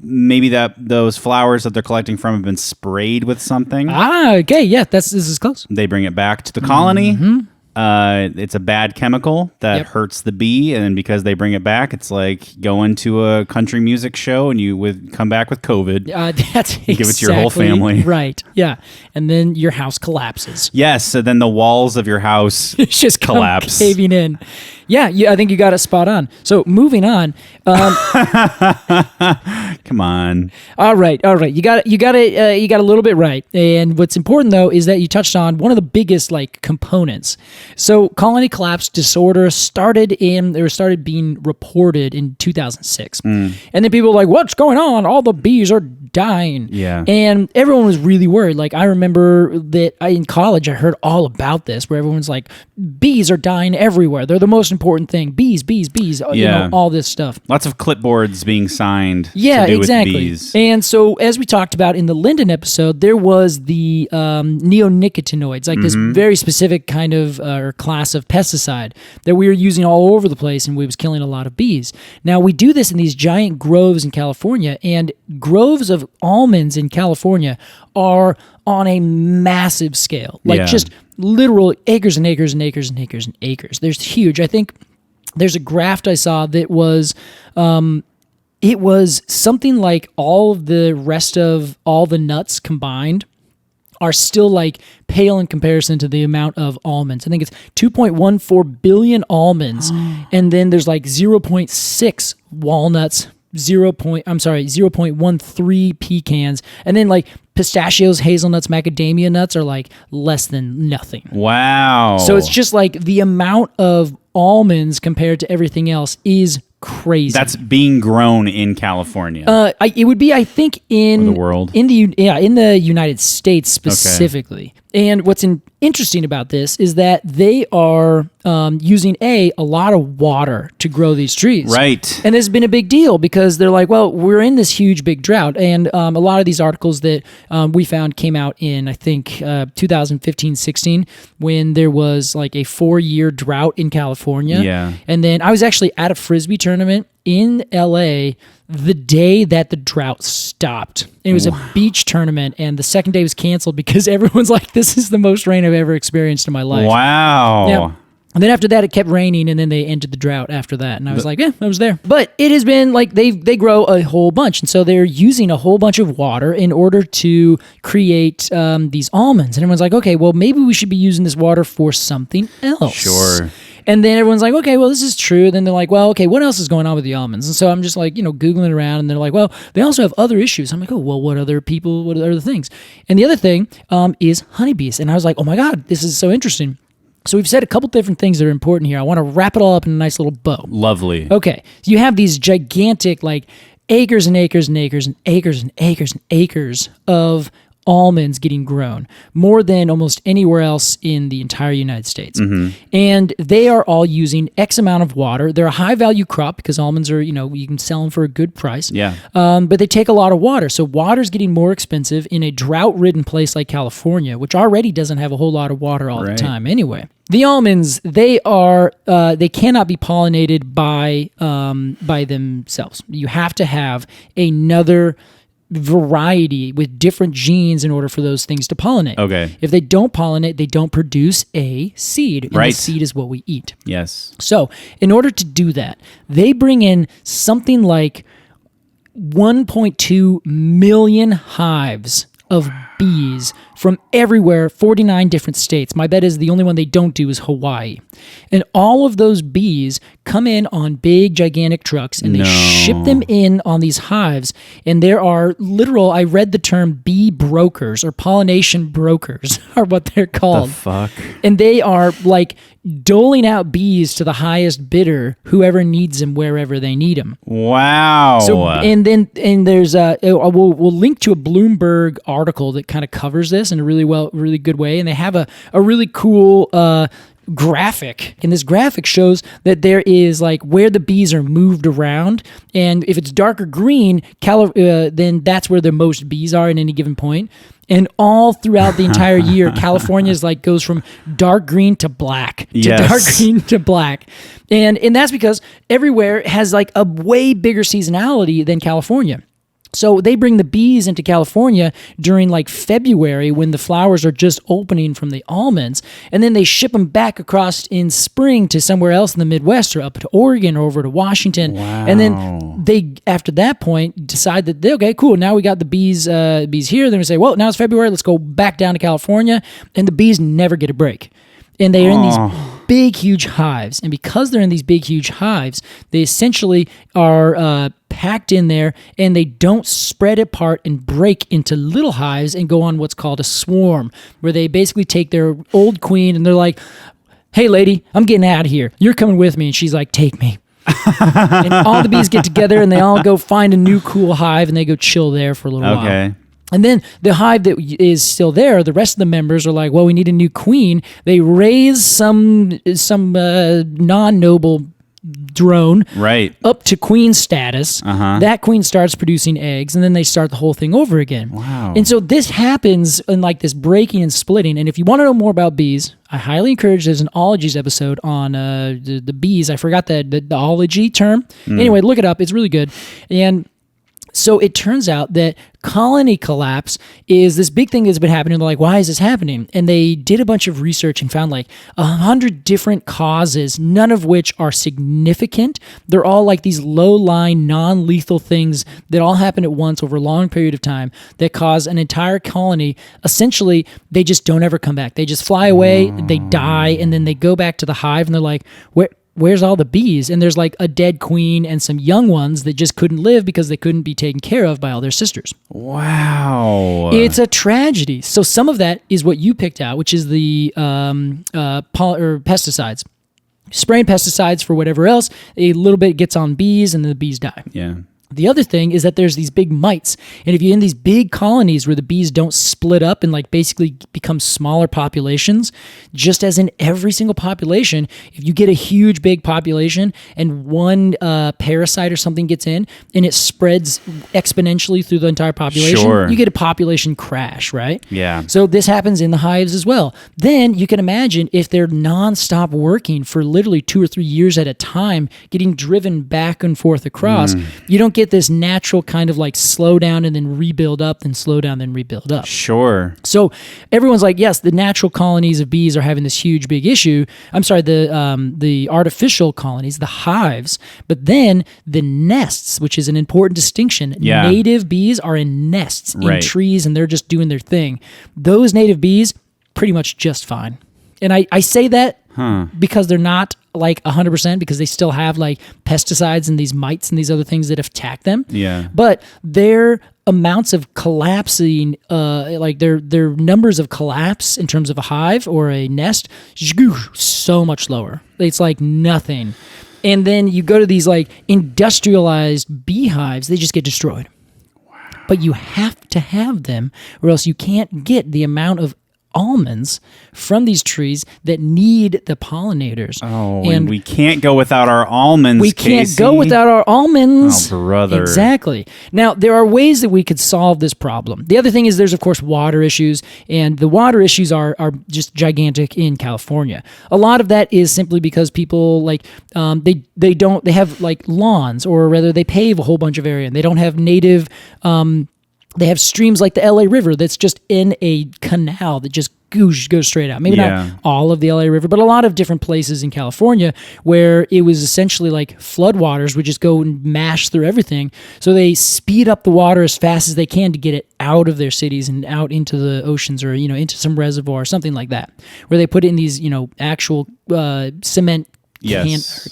Maybe those flowers that they're collecting from have been sprayed with something. Okay, yeah, this is close. They bring it back to the colony. It's a bad chemical that hurts the bee, and because they bring it back, it's like going to a country music show and you would come back with COVID. That's exactly give it to your whole family. Right, yeah. And then your house collapses. Yes, so then the walls of your house just collapse. Caving in. Yeah, I think you got it spot on. So moving on. Come on. All right. You got a little bit right. And what's important though is that you touched on one of the biggest components. So colony collapse disorder started being reported in 2006. And then people were like, what's going on? All the bees are dying. Yeah. And everyone was really worried. I remember that in college I heard all about this, where everyone's like, bees are dying everywhere. They're the most important thing. Bees, all this stuff. Lots of clipboards being signed. Yeah, to do exactly. With bees. And so, as we talked about in the Linden episode, there was the neonicotinoids, this very specific kind of or class of pesticide that we were using all over the place, and we was killing a lot of bees. Now, we do this in these giant groves in California, and groves of almonds in California are on a massive scale, just literal acres and acres and acres and acres and acres. There's huge. I think there's a graph I saw that was, it was something like all of the rest of all the nuts combined are still pale in comparison to the amount of almonds. I think it's 2.14 billion almonds, and then there's 0.6 walnuts 0.13 pecans, and then like pistachios, hazelnuts, macadamia nuts are like less than nothing. Wow. So it's just like the amount of almonds compared to everything else is crazy. That's being grown in California. It would be, I think, in Or the world? in the United States specifically. And what's interesting about this is that they are using a lot of water to grow these trees. Right. And this has been a big deal because they're like, well, we're in this huge big drought, and a lot of these articles that we found came out in, I think, 2015-16, when there was like a 4-year drought in California. Yeah. And then I was actually at a Frisbee tournament in LA the day that the drought stopped. And it was a beach tournament, and the second day was canceled because everyone's like, this is the most rain I've ever experienced in my life. Wow. Yeah. And then after that, it kept raining, and then they ended the drought after that. And I was like, yeah, I was there. But it has been like they grow a whole bunch. And so they're using a whole bunch of water in order to create these almonds. And everyone's like, okay, well, maybe we should be using this water for something else. Sure. And then everyone's like, okay, well, this is true. Then they're like, well, okay, what else is going on with the almonds? And so I'm just like, Googling around, and they're like, well, they also have other issues. I'm like, oh, well, what other things? And the other thing is honeybees. And I was like, oh my God, this is so interesting. So we've said a couple different things that are important here. I want to wrap it all up in a nice little bow. Lovely. Okay. So you have these gigantic, like, acres and acres and acres and acres and acres and acres of almonds getting grown, more than almost anywhere else in the entire United States. Mm-hmm. And they are all using X amount of water. They're a high value crop because almonds are, you can sell them for a good price. Yeah. But they take a lot of water. So water's getting more expensive in a drought-ridden place like California, which already doesn't have a whole lot of water all the time anyway. The almonds, they cannot be pollinated by themselves. You have to have another variety with different genes in order for those things to pollinate. Okay. If they don't pollinate, they don't produce a seed. And Right. the seed is what we eat. Yes. So in order to do that, they bring in something like 1.2 million hives of bees from everywhere, 49 different states. My bet is the only one they don't do is Hawaii. And all of those bees come in on big, gigantic trucks, and they ship them in on these hives. And there are I read the term bee brokers, or pollination brokers are what they're called. The fuck? And they are like doling out bees to the highest bidder, whoever needs them, wherever they need them. Wow. So, and there's we'll link to a Bloomberg article that kind of covers this in a really good way, and they have a really cool graphic, and this graphic shows that there is like where the bees are moved around, and if it's darker green, then that's where the most bees are at any given point. And all throughout the entire year, California is like goes from dark green to black to dark green to black. And that's because everywhere has like a way bigger seasonality than California. So they bring the bees into California during like February when the flowers are just opening from the almonds, and then they ship them back across in spring to somewhere else in the Midwest or up to Oregon or over to Washington. Wow. And then they, after that point, decide that, okay, cool, now we got the bees here. Then we say, well, now it's February, let's go back down to California. And the bees never get a break. And they are in these big, huge hives. And because they're in these big, huge hives, they essentially are packed in there, and they don't spread apart and break into little hives and go on what's called a swarm, where they basically take their old queen and they're like, hey, lady, I'm getting out of here. You're coming with me. And she's like, take me. And all the bees get together, and they all go find a new cool hive, and they go chill there for a little while. And then the hive that is still there, the rest of the members are like, well, we need a new queen. They raise some non-noble drone up to queen status. That queen starts producing eggs, and then they start the whole thing over again. Wow. And so this happens in like this breaking and splitting. And if you want to know more about bees, I highly encourage, there's an ologies episode on the bees. I forgot the ology term. Anyway, look it up. It's really good. And so it turns out that colony collapse is this big thing that's been happening. They're like, why is this happening? And they did a bunch of research and found like 100 different causes, none of which are significant. They're all like these low-lying, non-lethal things that all happen at once over a long period of time that cause an entire colony. Essentially, they just don't ever come back. They just fly away, they die, and then they go back to the hive, and they're like, where's all the bees? And there's like a dead queen and some young ones that just couldn't live because they couldn't be taken care of by all their sisters. Wow. It's a tragedy. So some of that is what you picked out, which is the pesticides. Spraying pesticides for whatever else, a little bit gets on bees and then the bees die. Yeah. The other thing is that there's these big mites. And if you're in these big colonies where the bees don't split up and like basically become smaller populations, just as in every single population, if you get a huge big population and one parasite or something gets in and it spreads exponentially through the entire population, Sure. you get a population crash, right? Yeah. So this happens in the hives as well. Then you can imagine if they're nonstop working for literally 2 or 3 years at a time, getting driven back and forth across, you don't get this natural kind of like slow down and then rebuild up, then slow down, then rebuild up. Sure. So everyone's like, yes, the natural colonies of bees are having this huge big issue. I'm sorry, the artificial colonies, the hives, but then the nests, which is an important distinction. Yeah. Native bees are in nests in Right. trees and they're just doing their thing. Those native bees, pretty much just fine. And I say that because they're not like 100% because they still have like pesticides and these mites and these other things that attack them. Yeah. But their amounts of collapsing, like their numbers of collapse in terms of a hive or a nest, so much lower. It's like nothing. And then you go to these like industrialized beehives, they just get destroyed. Wow. But you have to have them or else you can't get the amount of almonds from these trees that need the pollinators. Oh, and we can't go without our almonds, We can't Casey. go without our almonds. Oh, brother. Exactly. Now, there are ways that we could solve this problem. The other thing is there's, of course, water issues, and the water issues are just gigantic in California. A lot of that is simply because people, like, they have, like, lawns, or rather they pave a whole bunch of area, and they don't have native... they have streams like the LA River that's just in a canal that just goes straight out. Maybe not all of the LA River, but a lot of different places in California where it was essentially like floodwaters would just go and mash through everything. So they speed up the water as fast as they can to get it out of their cities and out into the oceans or, into some reservoir or something like that, where they put it in these, actual cement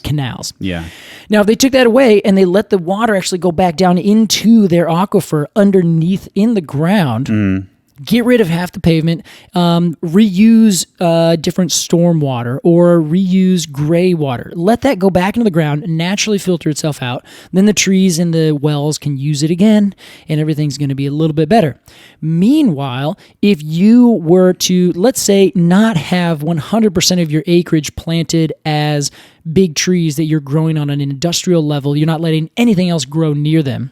canals. Yeah. Now, if they took that away and they let the water actually go back down into their aquifer underneath in the ground, get rid of half the pavement, reuse different storm water or reuse gray water. Let that go back into the ground, naturally filter itself out. Then the trees and the wells can use it again, and everything's going to be a little bit better. Meanwhile, if you were to, let's say, not have 100% of your acreage planted as big trees that you're growing on an industrial level, you're not letting anything else grow near them,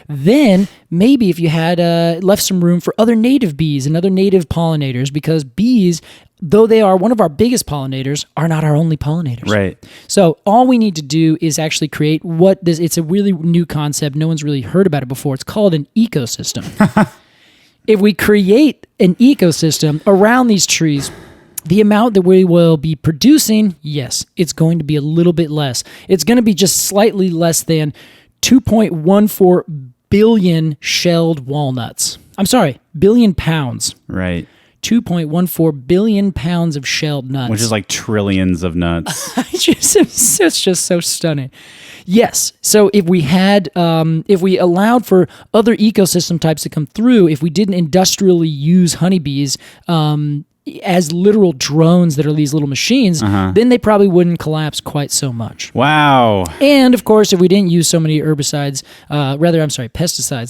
then maybe if you had left some room for other native bees and other native pollinators, because bees, though they are one of our biggest pollinators, are not our only pollinators. Right. So all we need to do is actually create it's a really new concept. No one's really heard about it before. It's called an ecosystem. If we create an ecosystem around these trees, the amount that we will be producing, yes, it's going to be a little bit less. It's going to be just slightly less than 2.14 billion shelled walnuts. I'm sorry, billion pounds. Right. 2.14 billion pounds of shelled nuts. Which is like trillions of nuts. It's just so stunning. Yes. So if we had, if we allowed for other ecosystem types to come through, if we didn't industrially use honeybees, as literal drones that are these little machines, then they probably wouldn't collapse quite so much. Wow. And of course, if we didn't use so many pesticides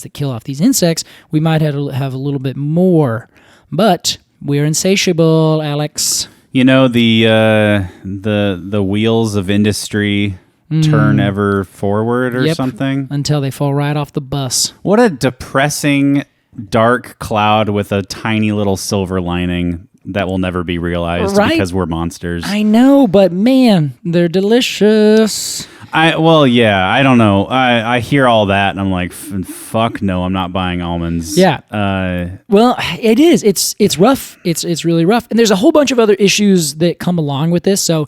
that kill off these insects, we might have a little bit more. But we're insatiable, Alex. The wheels of industry turn ever forward or something. Until they fall right off the bus. What a depressing, dark cloud with a tiny little silver lining that will never be realized because we're monsters. I know, but man, they're delicious. I don't know. I hear all that and I'm like, fuck no, I'm not buying almonds. Yeah. Well, it is. It's rough. It's really rough. And there's a whole bunch of other issues that come along with this. So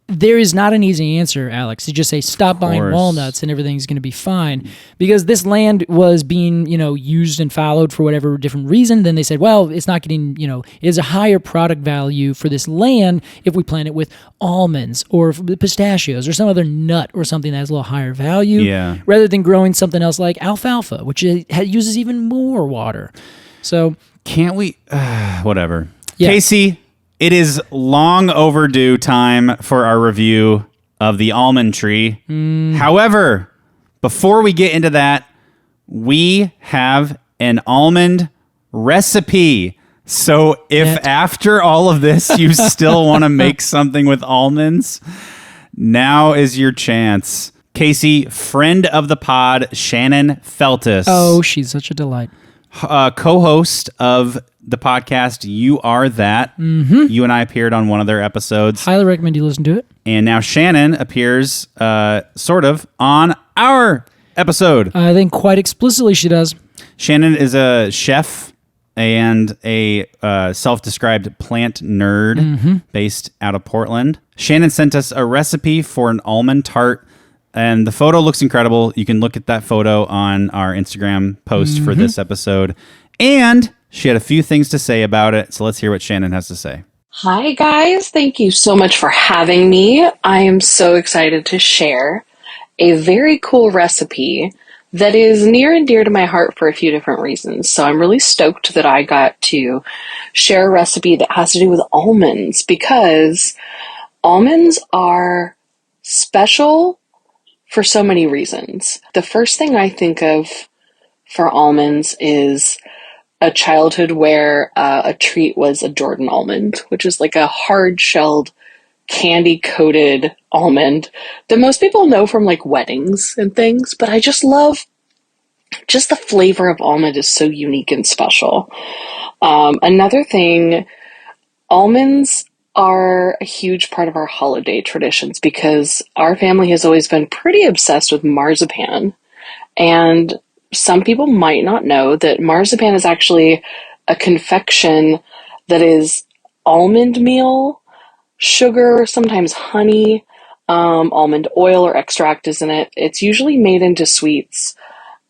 there is not an easy answer, Alex, to just say stop buying walnuts and everything's going to be fine, because this land was being, used and followed for whatever different reason. Then they said, well, it's not getting, is a higher product value for this land if we plant it with almonds or pistachios or some other nut or something that has a little higher value, rather than growing something else like alfalfa, which uses even more water. So can't we? Whatever. Yeah. Casey, it is long overdue time for our review of the almond tree. However, before we get into that, we have an almond recipe. So if after all of this you still want to make something with almonds, now is your chance. Casey, friend of the pod, Shannon Feltus. Oh, she's such a delight. Co-host of the podcast You Are That. You and I appeared on one of their episodes. Highly recommend you listen to it. And now Shannon appears sort of on our episode. I think quite explicitly she does. Shannon is a chef and a self-described plant nerd based out of Portland. Shannon sent us a recipe for an almond tart, and the photo looks incredible. You can look at that photo on our Instagram post for this episode. And she had a few things to say about it, so let's hear what Shannon has to say. Hi, guys. Thank you so much for having me. I am so excited to share a very cool recipe that is near and dear to my heart for a few different reasons. So I'm really stoked that I got to share a recipe that has to do with almonds, because almonds are special for so many reasons. The first thing I think of for almonds is a childhood where a treat was a Jordan almond, which is like a hard-shelled, candy-coated almond that most people know from like weddings and things, but I just love the flavor of almond is so unique and special. Another thing, almonds are a huge part of our holiday traditions because our family has always been pretty obsessed with marzipan. And some people might not know that marzipan is actually a confection that is almond meal, sugar, sometimes honey, almond oil or extract is in it. It's usually made into sweets.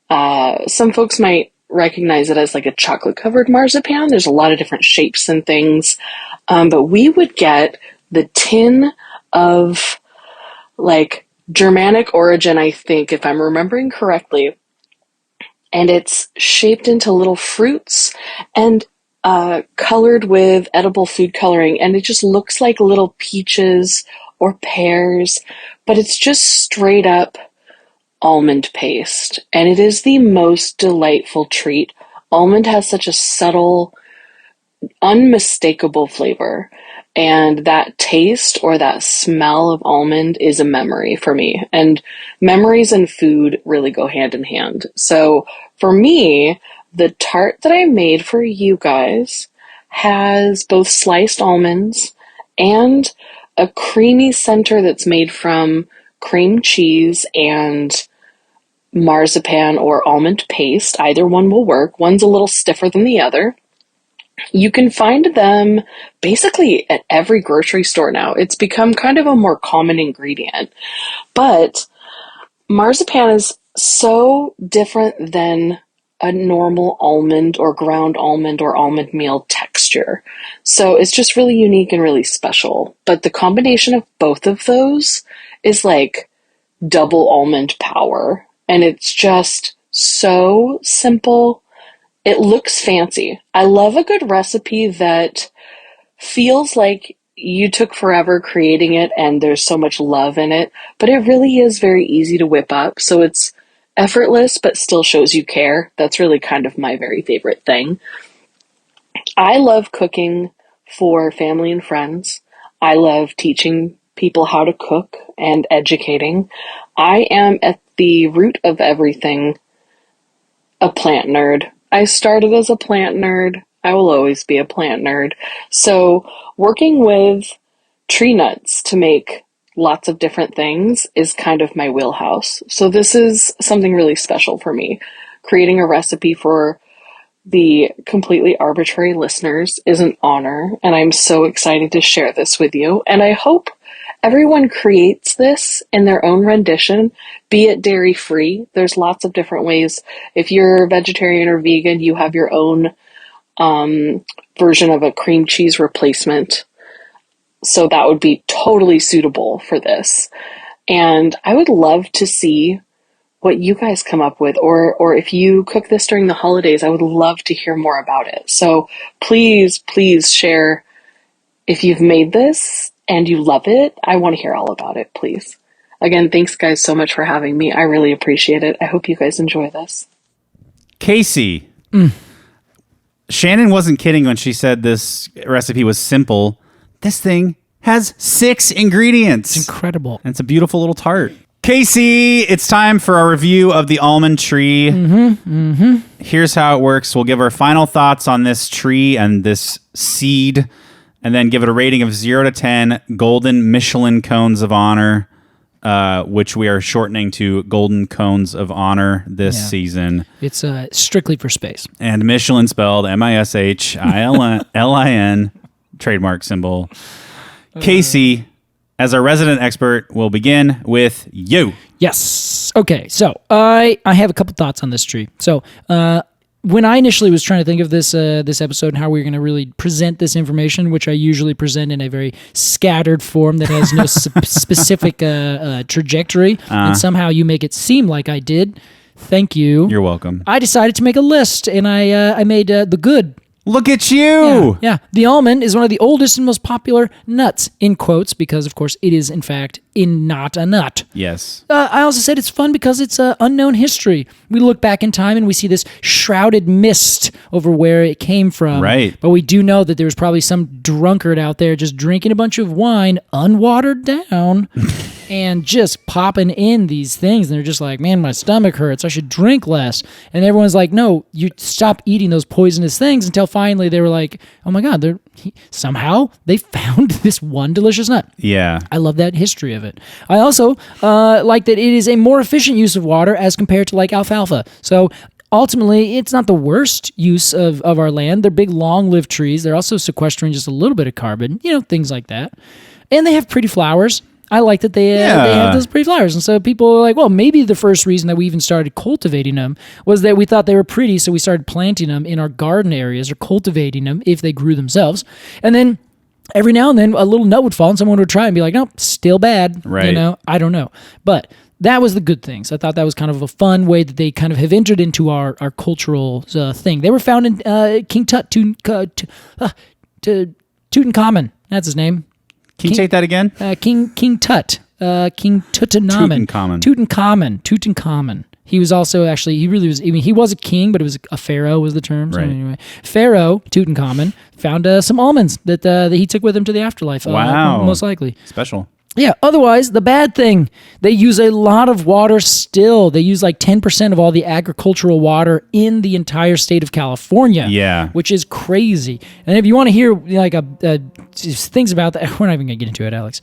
Some folks might recognize it as like a chocolate-covered marzipan. There's a lot of different shapes and things. But we would get the tin of like Germanic origin, I think, if I'm remembering correctly. And it's shaped into little fruits and colored with edible food coloring. And it just looks like little peaches or pears, but it's just straight up almond paste. And it is the most delightful treat. Almond has such a subtle, unmistakable flavor. And that taste or that smell of almond is a memory for me. And memories and food really go hand in hand. So for me, the tart that I made for you guys has both sliced almonds and a creamy center that's made from cream cheese and marzipan or almond paste. Either one will work. One's a little stiffer than the other. You can find them basically at every grocery store now. It's become kind of a more common ingredient. But marzipan is so different than a normal almond or ground almond or almond meal texture. So it's just really unique and really special. But the combination of both of those is like double almond power. And it's just so simple. It looks fancy. I love a good recipe that feels like you took forever creating it and there's so much love in it, but it really is very easy to whip up. So it's effortless, but still shows you care. That's really kind of my very favorite thing. I love cooking for family and friends. I love teaching people how to cook and educating. I am at the root of everything a plant nerd. I started as a plant nerd. I will always be a plant nerd. So working with tree nuts to make lots of different things is kind of my wheelhouse. So this is something really special for me. Creating a recipe for the completely arbitrary listeners is an honor, and I'm so excited to share this with you. And I hope everyone creates this in their own rendition, be it dairy free. There's lots of different ways. If you're vegetarian or vegan, you have your own version of a cream cheese replacement. So that would be totally suitable for this. And I would love to see what you guys come up with, or if you cook this during the holidays, I would love to hear more about it. So please share if you've made this and you love it. I want to hear all about it, please. Again, thanks guys so much for having me. I really appreciate it. I hope you guys enjoy this. Casey. Shannon wasn't kidding when she said this recipe was simple. This thing has 6 ingredients. It's incredible. And it's a beautiful little tart. Casey, it's time for our review of the almond tree. Here's how it works. We'll give our final thoughts on this tree and this seed, and then give it a rating of 0 to 10 golden Michelin cones of honor, which we are shortening to golden cones of honor this season. It's strictly for space. And Michelin spelled Mishilin, trademark symbol. Casey, as our resident expert, will begin with you. Yes. Okay. So I have a couple thoughts on this tree. So when I initially was trying to think of this episode and how we were going to really present this information, which I usually present in a very scattered form that has no specific trajectory, and somehow you make it seem like I did. Thank you. You're welcome. I decided to make a list, and I made the good. Look at you! Yeah. The almond is one of the oldest and most popular nuts, in quotes, because, of course, it is, in fact, not a nut. Yes. I also said it's fun because it's unknown history. We look back in time and we see this shrouded mist over where it came from. Right. But we do know that there was probably some drunkard out there just drinking a bunch of wine, unwatered down, and just popping in these things. And they're just like, man, my stomach hurts. I should drink less. And everyone's like, no, you stop eating those poisonous things, until finally they were like, oh my God, somehow they found this one delicious nut. Yeah. I love that history of it. I also like that it is a more efficient use of water as compared to like alfalfa. So ultimately, it's not the worst use of our land. They're big, long-lived trees. They're also sequestering just a little bit of carbon, things like that. And they have pretty flowers. I like that they have those pretty flowers. And so people are like, well, maybe the first reason that we even started cultivating them was that we thought they were pretty, so we started planting them in our garden areas or cultivating them if they grew themselves. And then every now and then a little nut would fall and someone would try and be like, nope, still bad. Right. I don't know. But that was the good things. I thought that was kind of a fun way that they kind of have entered into our cultural thing. They were found in King Tutankhamun. That's his name. Can you take that again? King Tut. King Tutankhamun. Tutankhamun. He was also actually, he was a king, but it was a pharaoh was the term. So right. Anyway, Pharaoh Tutankhamun found some almonds that he took with him to the afterlife. Wow. Most likely. Special. Yeah, otherwise, the bad thing, they use a lot of water still. They use like 10% of all the agricultural water in the entire state of California. Yeah. Which is crazy. And if you want to hear like things about that, we're not even going to get into it, Alex.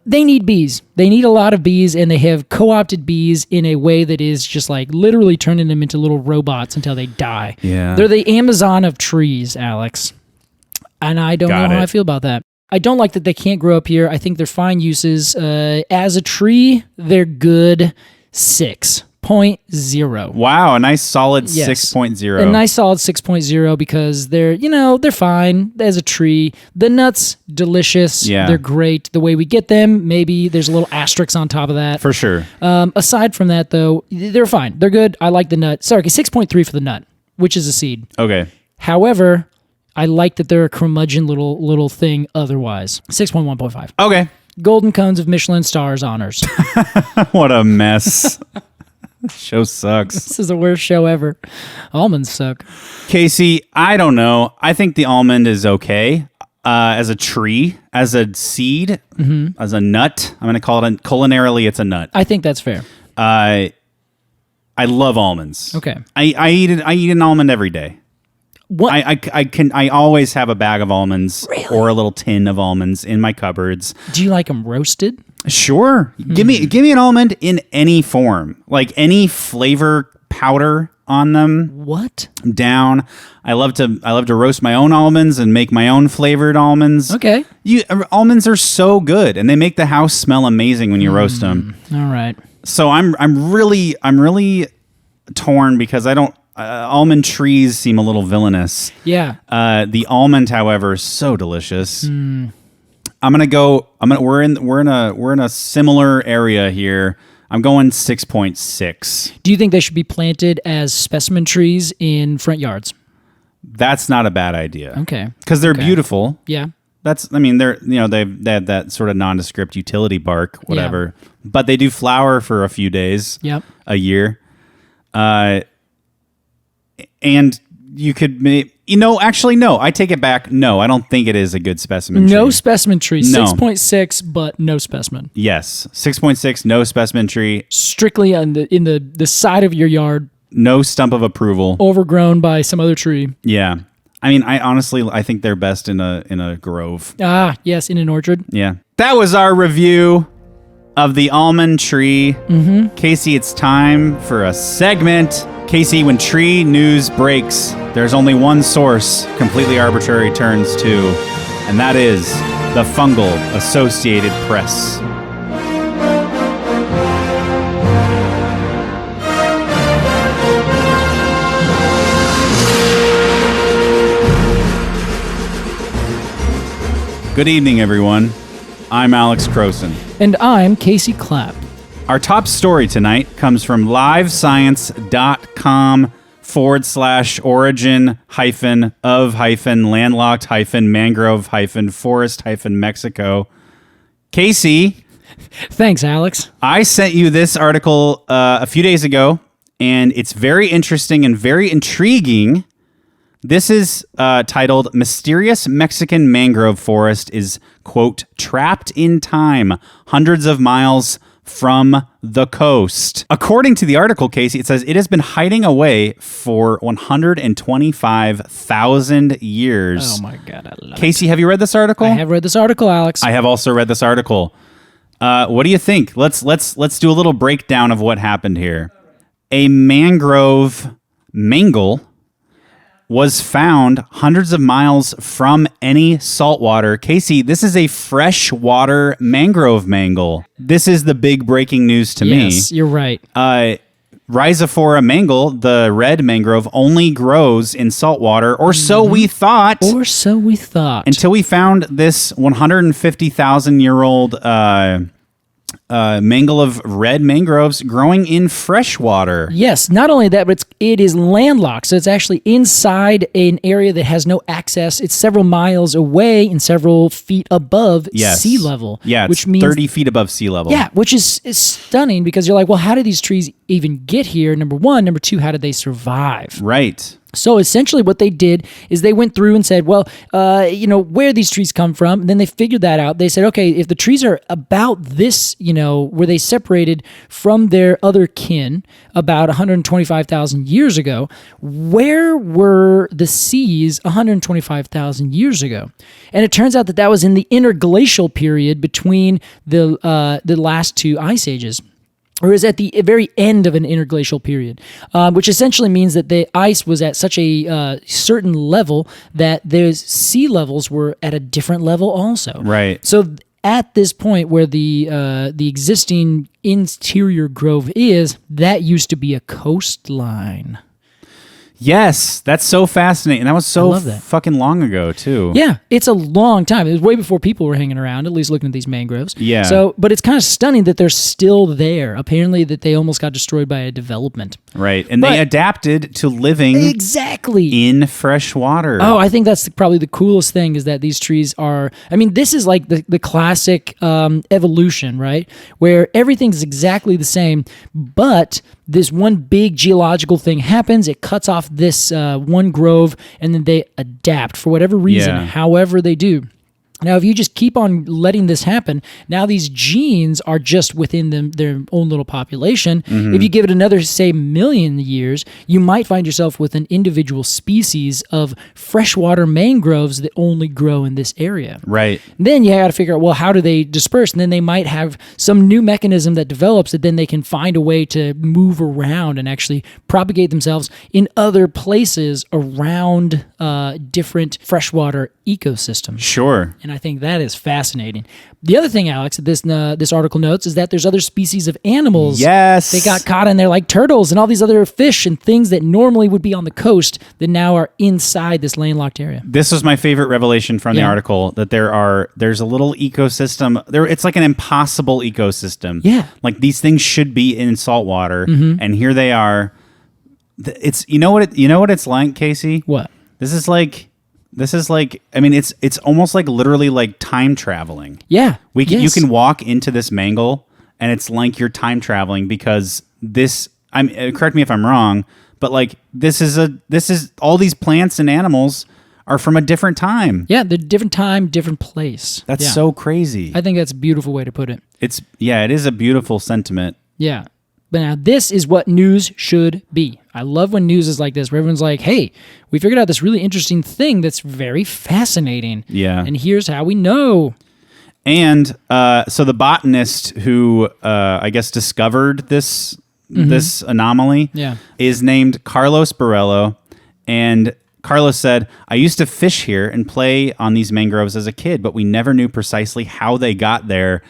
They need bees. They need a lot of bees, and they have co-opted bees in a way that is just like literally turning them into little robots until they die. Yeah. They're the Amazon of trees, Alex. And I don't know how I feel about that. I don't like that they can't grow up here. I think they're fine uses. As a tree, they're good 6.0. Wow, a nice solid 6.0. A nice solid 6.0 because they're fine as a tree. The nuts, delicious. Yeah. They're great. The way we get them, maybe there's a little asterisk on top of that. For sure. Aside from that, though, they're fine. They're good. I like the nut. Sorry, 6.3 for the nut, which is a seed. Okay. However, I like that they're a curmudgeon little thing otherwise. 6.1.5. Okay. Golden cones of Michelin stars honors. What a mess. Show sucks. This is the worst show ever. Almonds suck. Casey, I don't know. I think the almond is okay. As a tree, as a seed, as a nut. I'm going to call it culinarily, it's a nut. I think that's fair. I love almonds. Okay. I eat an almond every day. What? I always have a bag of almonds or a little tin of almonds in my cupboards. Do you like them roasted? Sure. Give me an almond in any form, like any flavor powder. on them. What? Down. I love to roast my own almonds and make my own flavored almonds. Okay. Almonds are so good, and they make the house smell amazing when you roast them. All right. So I'm really torn because I don't. Almond trees seem a little villainous. Yeah. The almond, however, is so delicious. We're in a similar area here. I'm going 6.6. Do you think they should be planted as specimen trees in front yards? That's not a bad idea. Okay. Because they're beautiful. Yeah. They have that sort of nondescript utility bark, whatever. Yeah. But they do flower for a few days. Yep. A year. And you could actually, no, I take it back. No, I don't think it is a good specimen tree. No specimen tree. No. 6.6, but no specimen. Yes. 6.6, no specimen tree. Strictly in the side of your yard. No stump of approval. Overgrown by some other tree. Yeah. I mean, I think they're best in a grove. Ah, yes, in an orchard. Yeah. That was our review of the almond tree. Mm-hmm. Casey, it's time for a segment. Casey, when tree news breaks, there's only one source Completely Arbortrary turns to, and that is the Fungal Associated Press. Good evening, everyone. I'm Alex Crowson. And I'm Casey Clapp. Our top story tonight comes from livescience.com/origin-of-landlocked-mangrove-forest-Mexico. Casey. Thanks, Alex. I sent you this article a few days ago, and it's very interesting and very intriguing. This is titled, Mysterious Mexican Mangrove Forest is, quote, trapped in time, hundreds of miles from the coast. According to the article, Casey, it says it has been hiding away for 125,000 years. Oh my God, I love Casey, have you read this article? I have read this article, Alex. I have also read this article. What do you think? Let's do a little breakdown of what happened here. A mangrove mangle was found hundreds of miles from any saltwater. Casey, this is a freshwater mangrove mangle. This is the big breaking news to me. Yes, you're right. Rhizophora mangle, the red mangrove, only grows in saltwater, or so we thought. Or so we thought. Until we found this 150,000-year-old mangle of red mangroves growing in freshwater. Yes, not only that, but it is landlocked. So it's actually inside an area that has no access. It's several miles away and several feet above sea level. Yeah, which means 30 feet above sea level. Yeah, which is stunning because you're like, well, how did these trees even get here? Number one. Number two, how did they survive? Right. So essentially what they did is they went through and said, well, where these trees come from. And then they figured that out. They said, okay, if the trees are about this, where they separated from their other kin about 125,000 years ago, where were the seas 125,000 years ago? And it turns out that was in the interglacial period between the last two ice ages. Or is at the very end of an interglacial period, which essentially means that the ice was at such a certain level that those sea levels were at a different level also. Right. So at this point where the existing interior grove is, that used to be a coastline. Yes, that's so fascinating. That was so fucking long ago, too. Yeah, it's a long time. It was way before people were hanging around, at least looking at these mangroves. Yeah. So, but it's kind of stunning that they're still there. Apparently that they almost got destroyed by a development. Right, and they adapted to living in fresh water. Oh, I think that's probably the coolest thing is that these trees are, this is like the classic evolution, right? Where everything's exactly the same, but this one big geological thing happens, it cuts off this one grove, and then they adapt for whatever reason, however they do. Now, if you just keep on letting this happen, now these genes are just within their own little population. If you give it another, say, million years, you might find yourself with an individual species of freshwater mangroves that only grow in this area. Right. Then you got to figure out, well, how do they disperse? And then they might have some new mechanism that develops that then they can find a way to move around and actually propagate themselves in other places around different freshwater ecosystems. Sure. And I think that is fascinating. The other thing, Alex, that this article notes is that there's other species of animals. Yes. They got caught in there, like turtles and all these other fish and things that normally would be on the coast that now are inside this landlocked area. This was my favorite revelation from the article, that there's a little ecosystem there. It's like an impossible ecosystem. Yeah. Like these things should be in salt water, and here they are. It's you know what it's like, Casey? What? This is like I mean it's almost like literally like time traveling. Yeah. You can walk into this mangle and it's like you're time traveling, because correct me if I'm wrong, but like this is all these plants and animals are from a different time. Yeah, the different time, different place. That's so crazy. I think that's a beautiful way to put it. It is a beautiful sentiment. Yeah. But now this is what news should be. I love when news is like this, where everyone's like, hey, we figured out this really interesting thing that's very fascinating. Yeah. And here's how we know. And so the botanist who I guess discovered this anomaly is named Carlos Borello. And Carlos said, I used to fish here and play on these mangroves as a kid, but we never knew precisely how they got there.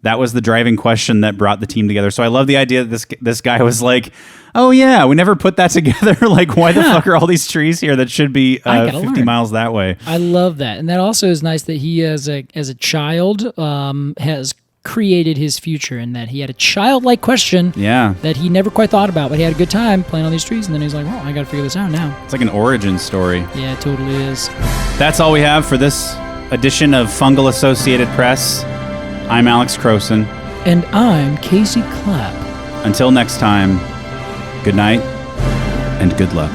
That was the driving question that brought the team together. So I love the idea that this guy was like, oh yeah, we never put that together. Like, why the fuck are all these trees here that should be 50 miles that way? I love that. And that also is nice that he, as a child, has created his future, and that he had a childlike question that he never quite thought about, but he had a good time playing on these trees, and then he's like, well, I got to figure this out now. It's like an origin story. Yeah, it totally is. That's all we have for this edition of Fungal Associated Press. I'm Alex Crowson. And I'm Casey Clapp. Until next time, good night and good luck.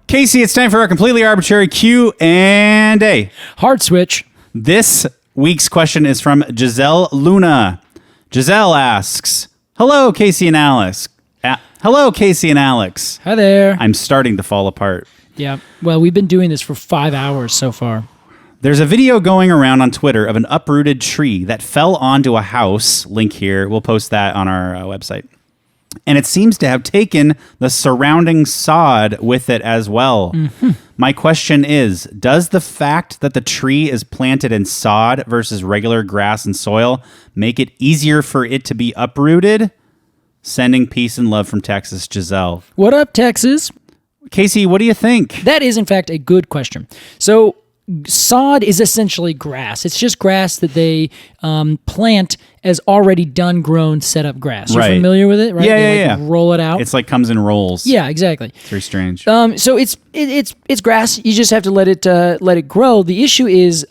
Casey, it's time for our completely arbitrary Q&A. Hard switch. This week's question is from Giselle Luna. Giselle asks, Hello, Casey and Alex. Hi there. I'm starting to fall apart. Yeah. Well, we've been doing this for 5 hours so far. There's a video going around on Twitter of an uprooted tree that fell onto a house. Link here. We'll post that on our website. And it seems to have taken the surrounding sod with it as well. My question is, does the fact that the tree is planted in sod versus regular grass and soil make it easier for it to be uprooted? Sending peace and love from Texas, Giselle. What up, Texas? Casey, what do you think? That is, in fact, a good question. So sod is essentially grass. It's just grass that they plant as already done, grown, set up grass. You're familiar with it, right? Yeah. Roll it out. It's like comes in rolls. Yeah, exactly. It's very strange. So it's grass. You just have to let it grow. The issue is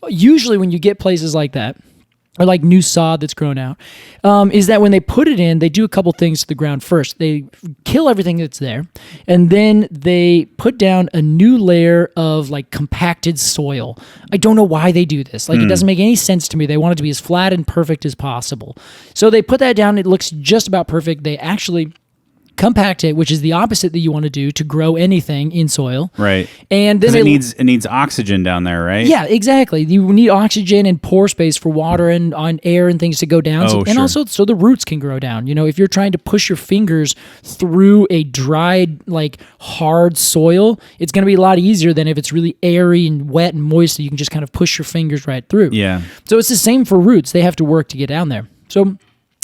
usually when you get places like that, or like new sod that's grown out, is that when they put it in, they do a couple things to the ground first. They kill everything that's there, and then they put down a new layer of like compacted soil. I don't know why they do this. Like, it doesn't make any sense to me. They want it to be as flat and perfect as possible. So they put that down. It looks just about perfect. They actually compact it, which is the opposite that you want to do to grow anything in soil. Right. And then it needs oxygen down there, right? Yeah, exactly. You need oxygen and pore space for water and on air and things to go down. And also so the roots can grow down. You know, if you're trying to push your fingers through a dried, like hard soil, it's going to be a lot easier than if it's really airy and wet and moist, so you can just kind of push your fingers right through. Yeah. So it's the same for roots. They have to work to get down there. So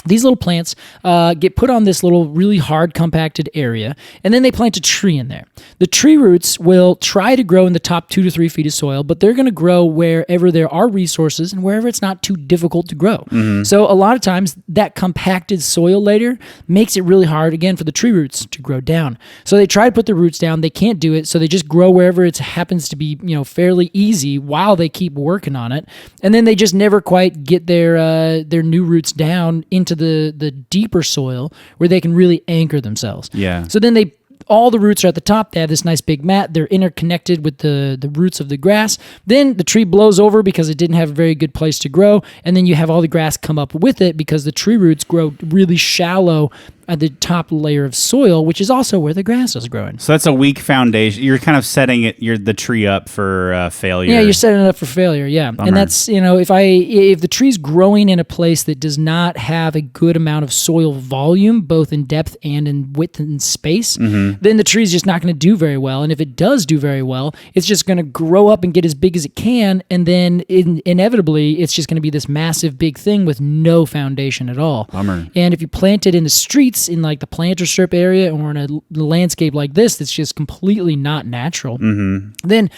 these little plants get put on this little really hard compacted area, and then they plant a tree in there. The tree roots will try to grow in the top 2 to 3 feet of soil, but they're going to grow wherever there are resources and wherever it's not too difficult to grow. So a lot of times that compacted soil layer makes it really hard, again, for the tree roots to grow down. So they try to put the roots down. They can't do it, so they just grow wherever it happens to be, fairly easy while they keep working on it. And then they just never quite get their new roots down into to the deeper soil where they can really anchor themselves. Yeah. So then all the roots are at the top. They have this nice big mat. They're interconnected with the roots of the grass. Then the tree blows over because it didn't have a very good place to grow. And then you have all the grass come up with it because the tree roots grow really shallow at the top layer of soil, which is also where the grass is growing. So that's a weak foundation. You're kind of setting the tree up for failure. Yeah, you're setting it up for failure. Yeah, Bummer. And that's if the tree's growing in a place that does not have a good amount of soil volume, both in depth and in width and space, then the tree's just not going to do very well. And if it does do very well, it's just going to grow up and get as big as it can, and then inevitably it's just going to be this massive big thing with no foundation at all. Bummer. And if you plant it in the streets, in like the planter strip area or in a landscape like this that's just completely not natural, then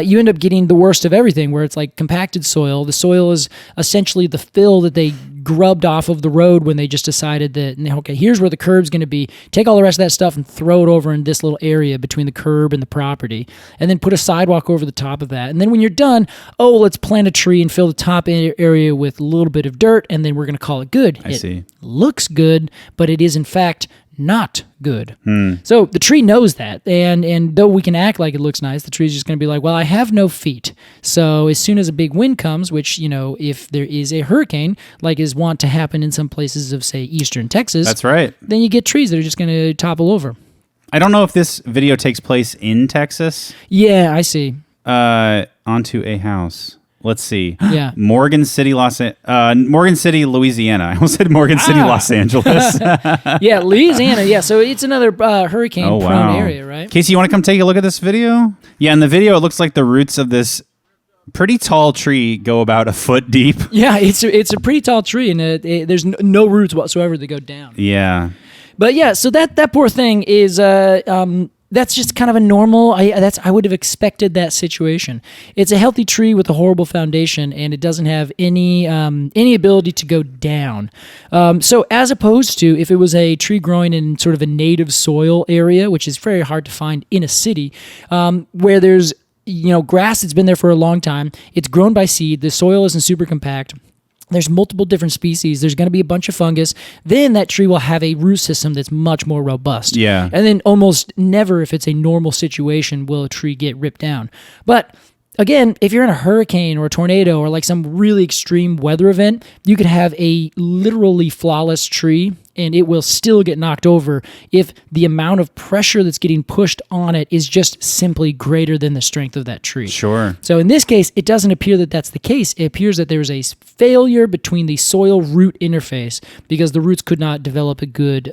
you end up getting the worst of everything, where it's like compacted soil. The soil is essentially the fill that they grubbed off of the road when they just decided that, okay, here's where the curb's going to be. Take all the rest of that stuff and throw it over in this little area between the curb and the property, and then put a sidewalk over the top of that. And then when you're done, let's plant a tree and fill the top area with a little bit of dirt, and then we're going to call it good. I see. Looks good, but it is in fact not good. So the tree knows that, and though we can act like it looks nice, the tree's just going to be like, well, I have no feet. So as soon as a big wind comes, which, if there is a hurricane, like is wont to happen in some places of, say, eastern Texas, That's right. then you get trees that are just going to topple over. I don't know if this video takes place in Texas. Yeah, I see. Onto a house. Let's see. Yeah. Morgan City, Louisiana. I almost said Morgan City, Los Angeles. Yeah, Louisiana. Yeah, so it's another hurricane-prone area, right? Casey, you want to come take a look at this video? Yeah, in the video, it looks like the roots of this pretty tall tree go about a foot deep. Yeah, it's a pretty tall tree, and there's no roots whatsoever that go down. Yeah. But yeah, so that poor thing is... that's just kind of a normal. I would have expected that situation. It's a healthy tree with a horrible foundation, and it doesn't have any ability to go down. So as opposed to if it was a tree growing in sort of a native soil area, which is very hard to find in a city, where there's grass that's been there for a long time. It's grown by seed. The soil isn't super compact. There's multiple different species. There's going to be a bunch of fungus. Then that tree will have a root system that's much more robust. Yeah. And then almost never, if it's a normal situation, will a tree get ripped down. But again, if you're in a hurricane or a tornado or like some really extreme weather event, you could have a literally flawless tree and it will still get knocked over if the amount of pressure that's getting pushed on it is just simply greater than the strength of that tree. Sure. So in this case, it doesn't appear that that's the case. It appears that there's a failure between the soil-root interface because the roots could not develop a good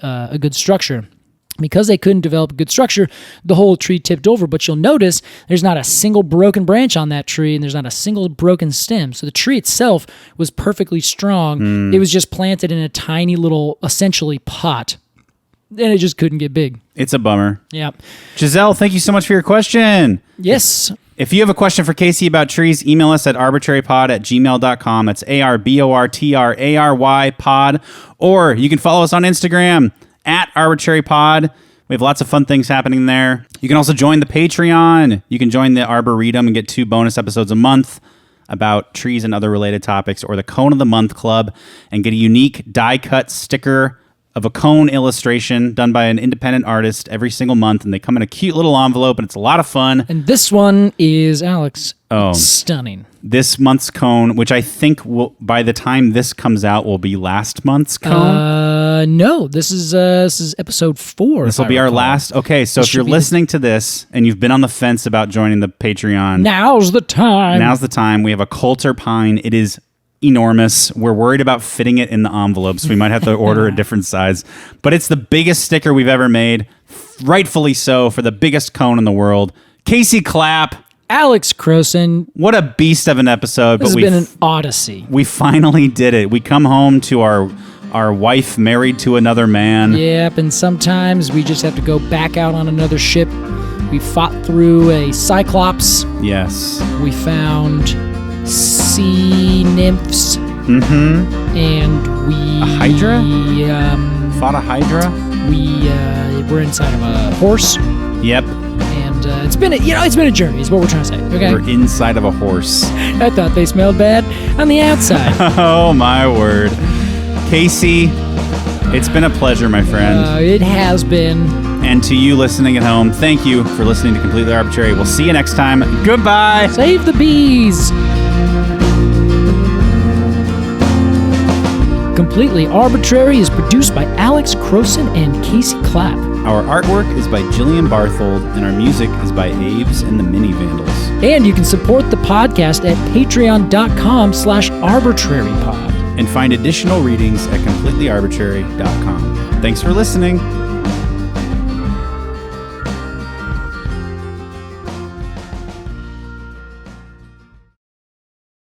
structure. Because they couldn't develop a good structure, the whole tree tipped over. But you'll notice there's not a single broken branch on that tree, and there's not a single broken stem. So the tree itself was perfectly strong. It was just planted in a tiny little, essentially, pot. And it just couldn't get big. It's a bummer. Yeah. Giselle, thank you so much for your question. Yes. If you have a question for Casey about trees, email us at arbortrarypod@gmail.com. That's ARBORTRARY pod. Or you can follow us on Instagram @arbortrarypod. We have lots of fun things happening there. You can also join the Patreon. You can join the Arboretum and get 2 bonus episodes a month about trees and other related topics, or the Cone of the Month Club, and get a unique die-cut sticker of a cone illustration done by an independent artist every single month, and they come in a cute little envelope, and it's a lot of fun. And this one is, Alex, stunning. This month's cone, which I think will, by the time this comes out, will be last month's cone. No, this is episode 4. This will be our last. Okay, so if you're listening to this and you've been on the fence about joining the Patreon, now's the time. Now's the time. We have a Coulter pine. It is enormous. We're worried about fitting it in the envelope, so we might have to order a different size. But it's the biggest sticker we've ever made, rightfully so, for the biggest cone in the world. Casey Clapp. Alex Crowson. What a beast of an episode. This has been an odyssey. We finally did it. We come home to our wife married to another man. Yep, and sometimes we just have to go back out on another ship. We fought through a cyclops. Yes. We found sea nymphs. Mm-hmm. And a hydra? Fought a hydra? We're inside of a horse. Yep. And it's been a journey is what we're trying to say. Okay. We're inside of a horse. I thought they smelled bad on the outside. Oh my word. Casey, It's been a pleasure, my friend. It has been. And to you listening at home, thank you for listening to Completely Arbitrary. We'll see you next time. Goodbye. Save the bees. Completely Arbitrary is produced by Alex Crowson and Casey Clapp. Our artwork is by Jillian Barthold, and our music is by Aves and the Mini Vandals. And you can support the podcast at patreon.com/arbitrarypod. And find additional readings at completelyarbitrary.com. Thanks for listening.